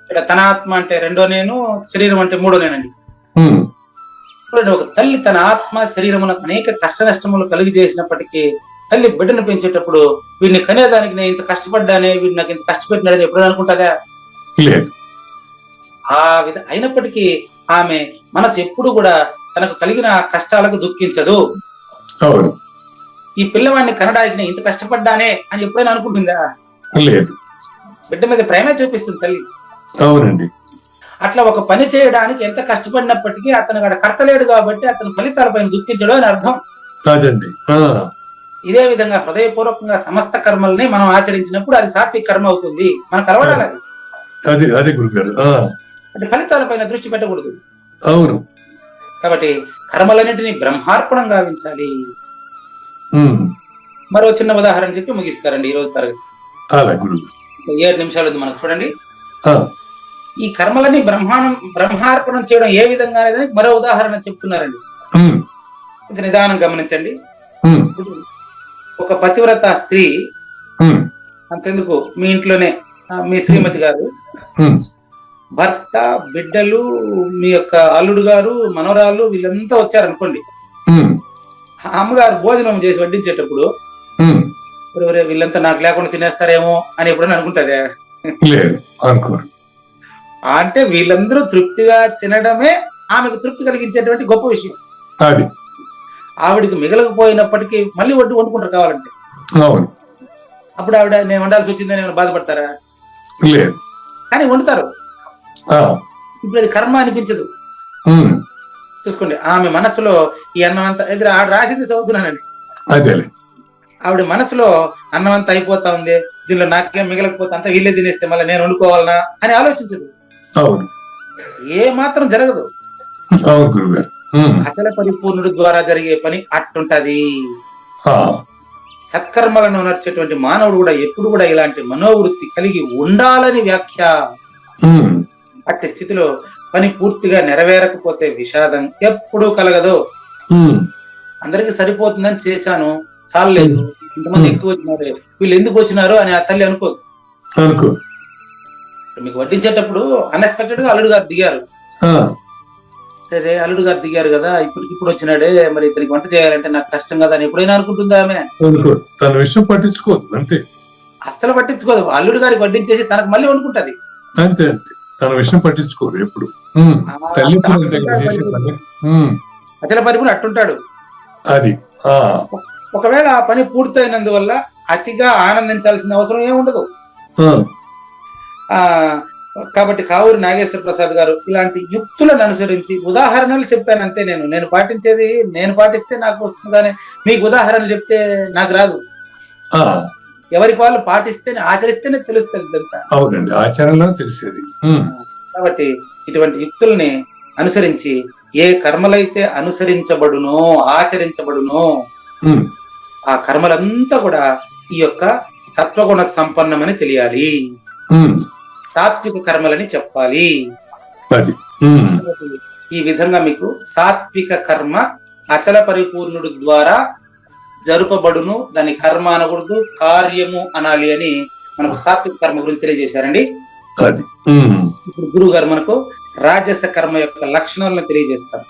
ఇక్కడ తన ఆత్మ అంటే రెండో నేను, శరీరం అంటే మూడో నేనండి. ఒక తల్లి తన ఆత్మ శరీరమునకు అనేక కష్ట నష్టములు కలిగి చేసినప్పటికీ తల్లి బిడ్డను పెంచేటప్పుడు వీడిని కనేదానికి నేను ఇంత కష్టపడ్డానే, వీడిని నాకు ఇంత కష్టపెట్టినాడని ఎప్పుడైనా అనుకుంటుందా? ఆ విధ అయినప్పటికీ ఆమె మనసు ఎప్పుడు కూడా తనకు కలిగిన కష్టాలకు దుఃఖించదు. ఈ పిల్లవాడిని కనడానికి నేను ఇంత కష్టపడ్డానే అని ఎప్పుడైనా అనుకుంటుందా? బిడ్డ మీద ప్రేమ చూపిస్తుంది తల్లి. అవునండి. అట్లా ఒక పని చేయడానికి ఎంత కష్టపడినప్పటికీ అతను అక్కడ కర్తలేడు కాబట్టి అతను ఫలితాలపైన దుఃఖించడం అని అర్థం. ఇదే విధంగా హృదయపూర్వకంగా సమస్త కర్మల్ని మనం ఆచరించినప్పుడు అది సాత్విక కర్మ అవుతుంది. మనకు అలవాడాలి అది. అంటే ఫలితాలపైన దృష్టి పెట్టకూడదు. అవును. కాబట్టి కర్మలన్నింటినీ బ్రహ్మార్పణం గావించాలి. మరో చిన్న ఉదాహరణ చెప్పి ముగిస్తారండి ఈ రోజు తరగతి. అలా గురువు 7 నిమిషాలు ఉంది మనకు, చూడండి. ఆ, ఈ కర్మలని బ్రహ్మార్పణం చేయడం ఏ విధంగా అనేది మరో ఉదాహరణ చెప్తున్నారండి. ఉమ్, కొంచెం నిదానం గమనించండి. ఉమ్, ఒక పతివ్రత స్త్రీ, ఉమ్, అంతెందుకు మీ ఇంట్లోనే మీ శ్రీమతి గారు, ఉమ్, భర్త, బిడ్డలు, మీ యొక్క అల్లుడు గారు, మనవరాళ్ళు వీళ్ళంతా వచ్చారనుకోండి. ఉమ్, ఆ అమ్మగారు భోజనం చేసి వడ్డించేటప్పుడు ఉమ్, ఒరే వీళ్ళంతా నాకు లేకుండా తినేస్తారేమో అని ఎప్పుడైనా అనుకుంటదే? లేదు అనుకో. అంటే వీళ్ళందరూ తృప్తిగా తినడమే ఆమెకు తృప్తి కలిగించేటువంటి గొప్ప విషయం. అది ఆవిడికి మిగలకపోయినప్పటికీ మళ్ళీ వండుకుంటారు కావాలంటే. అవును. అప్పుడు ఆవిడ నేను వండాల్సి వచ్చిందని ఏమైనా బాధపడతారా? లేదు. కానీ వండుతారు. ఆ, ఇప్పుడు అది కర్మ అనిపించదు. ఉమ్, చూసుకోండి, ఆమె మనసులో ఈ అన్నం అంతా ఎదురు ఆవిడ రాసింది చదువుతున్నానండి. అదేలే. ఆవిడ మనసులో అన్నం అంతా అయిపోతా ఉంది, దీనిలో నాకేం మిగలకపోతే అంతా వీళ్ళే తినేస్తే మళ్ళీ నేను వండుకోవాలనా అని ఆలోచించదు. అవును. ఏ మాత్రం జరగదు. అవును గురుగారు. ఉమ్, అచల పరిపూర్ణుడి ద్వారా జరిగే పని అట్టుంటది. ఆ, సత్కర్మలను నడిచేటువంటి మానవుడు కూడా ఎప్పుడు కూడా ఇలాంటి మనోవృత్తి కలిగి ఉండాలని వ్యాఖ్య. ఉమ్, అట్టి స్థితిలో పని పూర్తిగా నెరవేరకపోతే విషాదం ఎప్పుడూ కలగదు. ఉమ్, అందరికి సరిపోతుందని చేశాను, చాలలేదు, ఇంతమంది ఎక్కువ వచ్చినారు, వీళ్ళు ఎందుకు వచ్చినారు అని ఆ తల్లి అనుకోదు. అనుకో. మీకు వడ్డించేటప్పుడు అన్ఎక్స్పెక్టెడ్ గా అల్లుడు గారు దిగారు. ఆ, రే అల్లుడు గారు దిగారు కదా, ఇప్పుడు వచ్చినాడే, మరి ఇతనికి వంట చేయాలంటే నాకు కష్టం కదా అని ఎప్పుడైనా అనుకుంటుందా ఆమె? అనుకో. తన విషయం పట్టించుకోదు అంతే. అస్సలు పట్టించుకోదు. అల్లుడు గారికి వడ్డించేసి తనకు మళ్ళీ వండుకుంటది. అంతే అంతే. తన విషయం పట్టించుకోరు ఎప్పుడు. తల్లి కూడా అంతే కదా చేసే పని. అచల పరిపూర్ణ అట్టుంటాడు. అది. ఆ, ఒకవేళ ఆ పని పూర్తయినందువల్ల అతిగా ఆనందించాల్సిన అవసరం ఏముండదు. ఆ, కాబట్టి కావూరి నాగేశ్వర ప్రసాద్ గారు ఇలాంటి యుక్తులను అనుసరించి ఉదాహరణలు చెప్పాను అంతే. నేను పాటించేది నేను పాటిస్తే నాకు వస్తుంది, కానీ మీకు ఉదాహరణలు చెప్తే నాకు రాదు. ఆ, ఎవరికి వాళ్ళు పాటిస్తేనే ఆచరిస్తేనే తెలుస్తుంది అంతా. అవునండి, ఆచరణలో తెలిసేది. కాబట్టి ఇటువంటి యుక్తుల్ని అనుసరించి ఏ కర్మలైతే అనుసరించబడునో ఆచరించబడునో ఆ కర్మలంతా కూడా ఈ యొక్క సత్వగుణ సంపన్నమని తెలియాలి. సాత్విక కర్మలని చెప్పాలి. ఈ విధంగా మీకు సాత్విక కర్మ అచల పరిపూర్ణుడు ద్వారా జరుపబడును, దాని కర్మ అనకూడదు, కార్యము అనాలి అని మనకు సాత్విక కర్మ గురించి తెలియజేశారండి. ఇప్పుడు గురువు గారు మనకు రాజస కర్మ యొక్క లక్షణాలను తెలియజేస్తారు.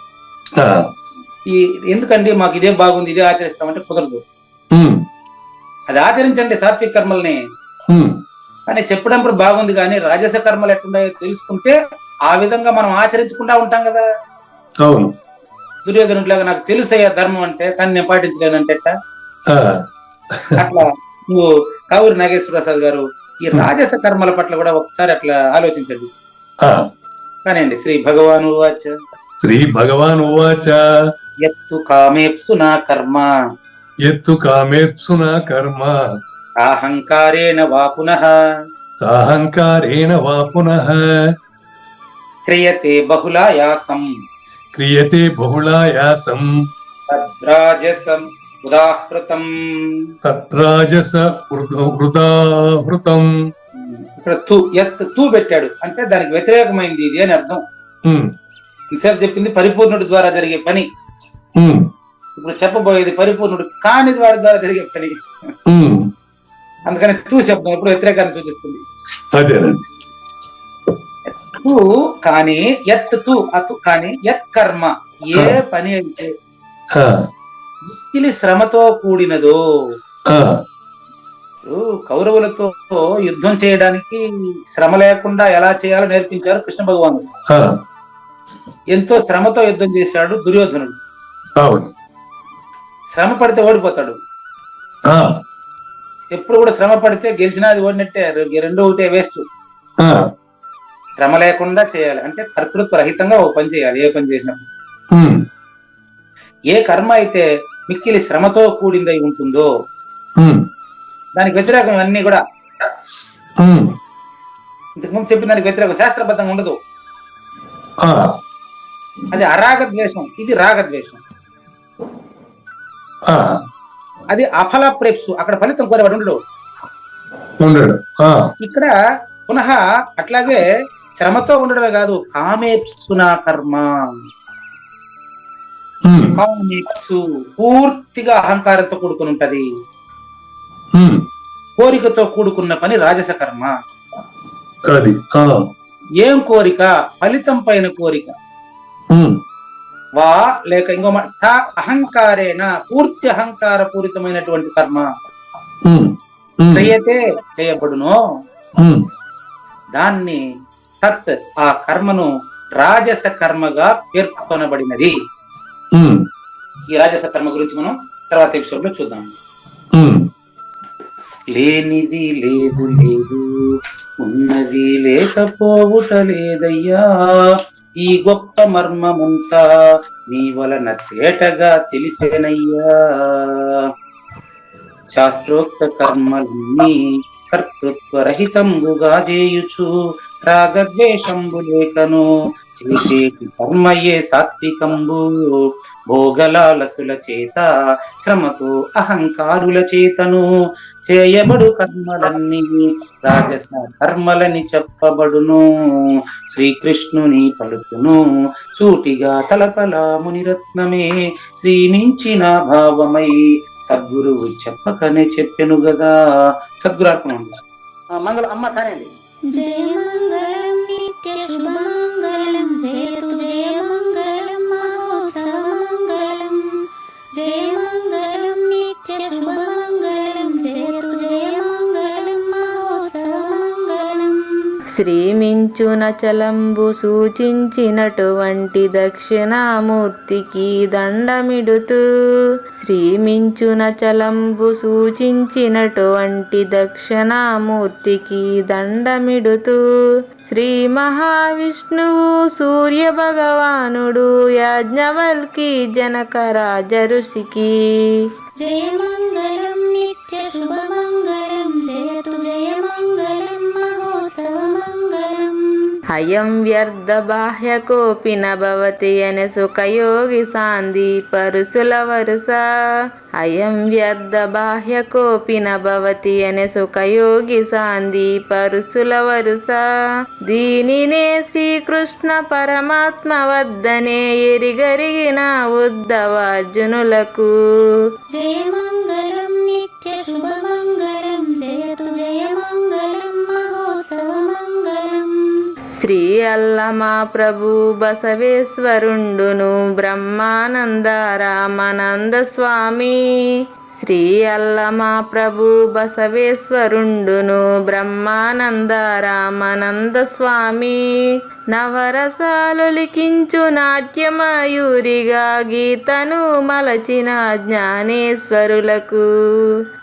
ఎందుకండి మాకు ఇదే బాగుంది ఇదే ఆచరిస్తామంటే కుదరదు. అది ఆచరించండి సాత్విక కర్మల్ని అని చెప్పినప్పుడు బాగుంది, కానీ రాజస కర్మలు ఎట్లున్నాయో తెలుసుకుంటే ఆ విధంగా మనం ఆచరించకుండా ఉంటాం కదా. అవును. దుర్యోధనుడిలాగా నాకు తెలుసయ్యా ధర్మం అంటే, కానీ నేను పాటించలేనంటే అట్లా నువ్వు కావూరి నాగేశ్వర ప్రసాద్ గారు ఈ రాజస కర్మల పట్ల కూడా ఒకసారి అట్లా ఆలోచించండి. కానివ్వండి. శ్రీ భగవాను వాచ. శ్రీ భగవాన్ ఉవాచ. ఎత్తు కామేప్సునా కర్మ. ఎత్తు కామేప్సునా కర్మ. అహంకారేణ వా పునః. అహంకారేణ వా పునః. క్రియతే బహుళాయాసం. క్రియతే బహుళాయాసం. తద్రాజసం ఉదాహృతం. తత్రాజస ఉదాహృతం. ఇక్కడ తూ పెట్టాడు అంటే దానికి వ్యతిరేకమైంది ఇది అని అర్థం. ఇంతసేపు చెప్పింది పరిపూర్ణుడి ద్వారా జరిగే పని, ఇప్పుడు చెప్పబోయేది పరిపూర్ణుడు కాని వాడి ద్వారా జరిగే పని. అందుకని తూ శబ్దం ఎప్పుడు వ్యతిరేకాన్ని సూచిస్తుంది. తూ కానీ ఎత్ తూ అతు కానీ యత్ కర్మ ఏ పని అయితే మిక్కిలి శ్రమతో కూడినదో. కౌరవులతో యుద్ధం చేయడానికి శ్రమ లేకుండా ఎలా చేయాలో నేర్పించారు కృష్ణ భగవానుడు. ఎంతో శ్రమతో యుద్ధం చేశాడు దుర్యోధనుడు. శ్రమ పడితే ఓడిపోతాడు. ఎప్పుడు కూడా శ్రమ పడితే గెలిచినా అది ఓడినట్టే, రెండు ఒకటే వేస్ట్. శ్రమ లేకుండా చేయాలి అంటే కర్తృత్వ రహితంగా ఒక పని చేయాలి. ఏ పని చేసినప్పుడు ఏ కర్మ అయితే మిక్కిలి శ్రమతో కూడిందై ఉంటుందో దానికి వ్యతిరేకం అన్ని కూడా ఇంతకుముందు చెప్పిన దానికి వ్యతిరేకం శాస్త్రబద్ధంగా ఉండదు. అది అరాగద్వేషం, ఇది రాగద్వేషం. అది అఫల ప్రేప్సు, అక్కడ ఫలితం కోరేవాడు ఉండడు. ఇక్కడ పునః అట్లాగే శ్రమతో ఉండడమే కాదు, కామేప్సునా కర్మ, కామేప్సు పూర్తిగా అహంకారంతో కూడుకుని ఉంటది. కోరికతో కూడుకున్న పని రాజస కర్మ. ఏం కోరిక? ఫలితం పైన కోరిక. వా లేక ఇంకో సా అహంకారేణ, పూర్తి అహంకార పూరితమైనటువంటి కర్మ. క్రియతే చేయబడును, దాన్ని తత్ ఆ కర్మను రాజస కర్మగా పేర్కొనబడినది. ఈ రాజస కర్మ గురించి మనం తర్వాత ఎపిసోడ్ లో చూద్దాం. లేనిది లేదు లేదు, ఉన్నది లేకపోవుట లేదయ్యా, ఈ గొప్ప మర్మమంతా నీ వలన తేటగా తెలిసేనయ్యా. శాస్త్రోక్త కర్మలన్నీ కర్తృత్వరహితంబుగా చేయుచు, రాగద్వేషంబు లేకను చేసేటి కర్మయే సాత్వికంబు. భోగలాలసుల చేత, శ్రమతో అహంకారుల చేతను చేయబడు కర్మలన్నీ రాజస కర్మలని చెప్పబడును. శ్రీకృష్ణుని పలుకును సూటిగా తలపల మునిరత్నమే, శ్రీమించిన భావమై సద్గురువు చెప్పకనే చెప్పెను గదా. సద్గురార్పణ. మంగళం అమ్మ కానండి. జయ మంగళం నిత్య శుభమంగళం, జయతు జయ మంగళం మహోత్సవ మంగళం. జయ మంగళం నిత్య శుభమంగళం, జయతు జయ మంగళం మహోత్సవ మంగళం. శ్రీమించున చలంబు సూచించినటువంటి దక్షిణామూర్తికి దండమిడుతూ, శ్రీమించున చలంబు సూచించినటువంటి దక్షిణామూర్తికి దండమిడుతూ, శ్రీ మహావిష్ణువు సూర్య భగవానుడు యాజ్ఞవల్కి జనక రాజ ఋషికి. జయ మంగళం నిత్య శుభమంగళం, జయతు జయ మంగళం మహోత్సవ మంగళం. అయం వ్యర్థ బాహ్య కోపిన భవతి అనే సుఖయోగి సాంది పరుసుల వరుస. అయం వ్యర్థ బాహ్య కోపిన భవతి అనే సుఖయోగి సాంది పరుసుల వరుస. దీనినే శ్రీకృష్ణ పరమాత్మ వద్దనే ఎరిగరిగిన ఉద్ధవార్జునులకు. జయ మంగళం నిత్య శుభమంగళం, జయతు జయ మంగళం మహోత్సవ మంగళం. శ్రీ అల్లమా ప్రభు బసవేశ్వరుండును బ్రహ్మానంద రామానంద స్వామి. శ్రీ అల్లమా ప్రభు బసవేశ్వరుండును బ్రహ్మానంద రామానంద స్వామి. నవరసాలు లిఖించు నాట్యమయూరిగా గీతను మలచిన జ్ఞానేశ్వరులకు.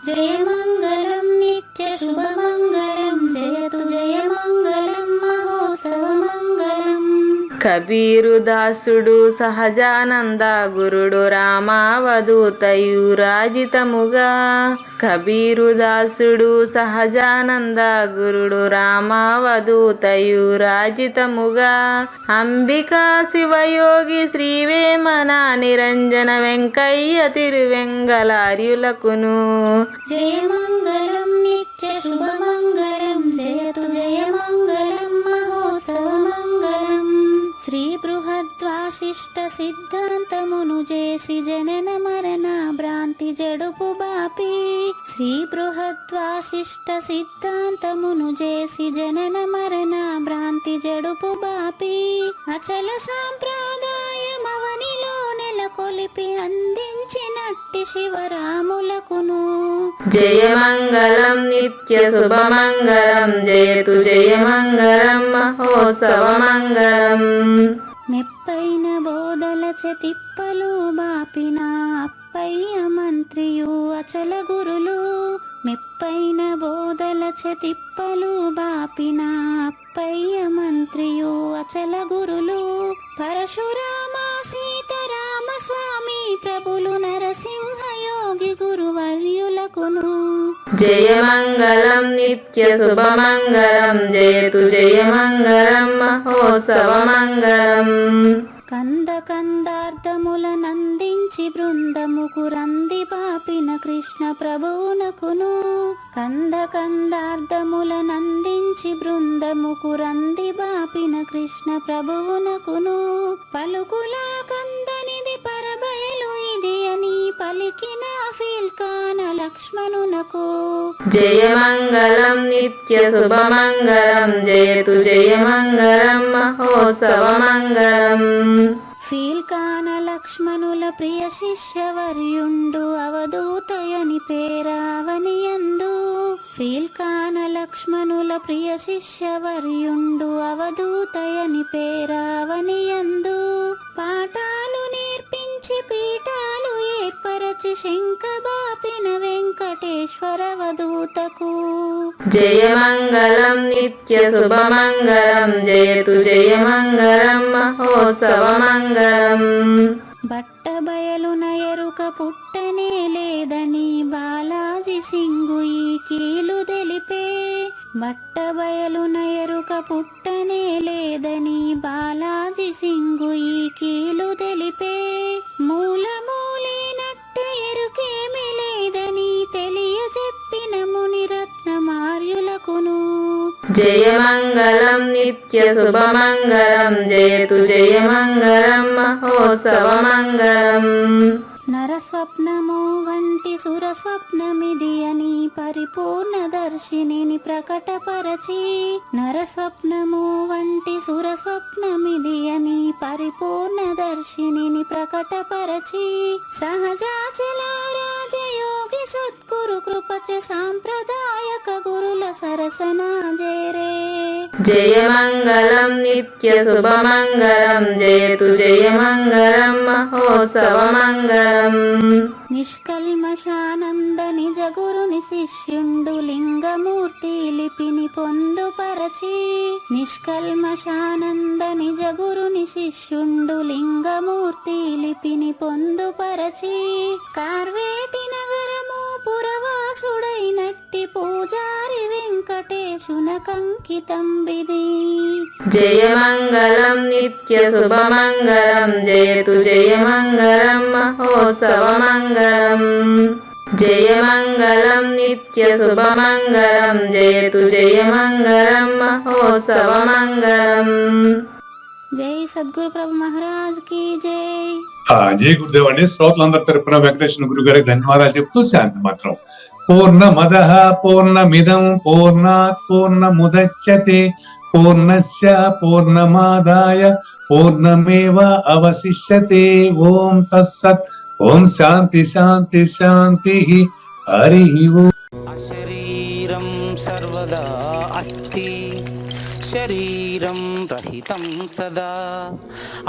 జయ మంగళం నిత్య శుభమంగళం, జయతు జయ మంగళం మహోత్సవ మంగళం. కబీరు దాసుడు సహజానంద గురుడు రామావధూతయు రాజితముగా. కబీరు దాసుడు సహజానంద గురుడు రామావధూతయు రాజితముగా. అంబికా శివయోగి శ్రీవేమన నిరంజన వెంకయ్య తిరువెంగళార్యులకును. జయ మంగళం నిత్య శుభమంగళం, జయతు జయ మంగళం మహోత్సవ మంగళం. శ్రీ బృహద్వాసిష్ట సిద్ధాంతమును చేసి జనన మరణ భ్రాంతి జడుపు బాపి. శ్రీ బృహద్వాసిష్ట సిద్ధాంతమును చేసి జనన మరణ భ్రాంతి జడుపు బాపి. అచల సాంప్రదాయమవనిలో నెలకొలిపి అందించినట్టి శివరాములకును. జయ మంగళం నిత్య శుభమంగళం, జయతు జయ మంగళం మహోత్సవ మంగళం. మెప్పైన బోధల తిప్పలు బాపిన అప్పయ్య మంత్రియు అచల గురులు. మెప్పైన బోధల తిప్పలు బాపిన అప్పయ్య మంత్రియు అచల గురులు. పరశురామ సీతారామ స్వామి ప్రభులు నరసింహయోగి గురువర్యులకును. జయ మంగళం నిత్య శుభమంగళం, జయతు జయ మంగళం మహోత్సవ మంగళం. కందార్థములనందించి బృందముకు రంది పాపిన కృష్ణ ప్రభువునకును కందార్థములనందించి బృందముకు రంది బాపిన కృష్ణ ప్రభువునకును పలుకులా కందనిది పరబయలు ఇది అని పలికిన ఫీల్కాన లక్ష్మణునకు జయమంగళం నిత్య శుభమంగళం జయతు జయమంగళం మహోత్సవమంగళం. ఫీల్కాన లక్ష్మణుల ప్రియ శిష్యవర్యుండు అవధూతయని పేరావనియందు ఫీల్కాన లక్ష్మణుల ప్రియ శిష్యవర్యుండు అవధూతయని పేరావనియందు పాఠాలు నేర్పించి పీఠాలు ఏర్పరచి శంఖబాపిన వెంకటేశ్వర అవధూతకు జయమంగళం నిత్య శుభమంగళం జయతు జయమంగళం మహోత్సవమంగళం. బట్టబయలున ఎరుక పుట్టనే లేదని బాలాజీ సింగు ఈ కీలు తెలిపే బట్టబయలున ఎరుక పుట్టనే లేదని బాలాజీ సింగు ఈ కీలు తెలిపే మూలమూలినట్టు ఎరుకేమి లేదని తెలియజెప్పిన మునిరత్నమార్యులకును జయమంగళం నిత్య శుభమంగళం జయతు జయమంగళం మహోత్సవమంగళం. నరస్వప్నము వంటి సురస్వప్నమిది అని పరిపూర్ణ దర్శినిని ప్రకటపరచి నరస్వప్నము వంటి సురస్వప్నమిది అని పరిపూర్ణ దర్శినిని ప్రకటపరచి సహజాచల రాజయోగి సద్గురు కృపచ సాంప్రదాయక గురుల సరసన జేరే జయమంగళం నిత్య శుభమంగళం జయతు జయమంగళం మహోత్సవమంగళం. నిష్కల్మషానంద నిజ గురుని శిష్యుండు లింగమూర్తి లిపిని పొందుపరచి నిష్కల్మషానంద నిజ గురుని శిష్యుండు లింగమూర్తి లిపిని పొందుపరచి కార్వేటి నగరము పురవాసుడైనట్టి పూజారి వెంకటేశునకంకితం విధి జయమంగళం నిత్య శుభమంగళం జయతు జయమంగళం మహోత్సవమంగళం. జయమంగళం నిత్య శుభమంగళం జయతు జయమంగళం మహోత్సవమంగళం. జై సద్గురు ప్రభు మహారాజ్ కి జై. జై గురుదేవ్ అండి. శ్రోతలందరి తరపున వెంకటేశ్వర గురు గారికి ధన్యవాదాలు చెప్తూ శాంతి మాత్రం. పూర్ణమదః పూర్ణమిదం పూర్ణాత్ పూర్ణముదచ్యతే పూర్ణస్య పూర్ణమాదాయ పూర్ణమేవ అవశిష్యతే. ఓం తత్సత్. ఓం శాంతి శాంతి శాంతి. హరి ఓం. అశరీరం సర్వదా అస్తి శరీరం రహితం సదా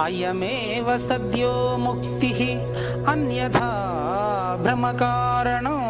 అయమేవ సద్యో ముక్తి అన్యథా భ్రమకారణం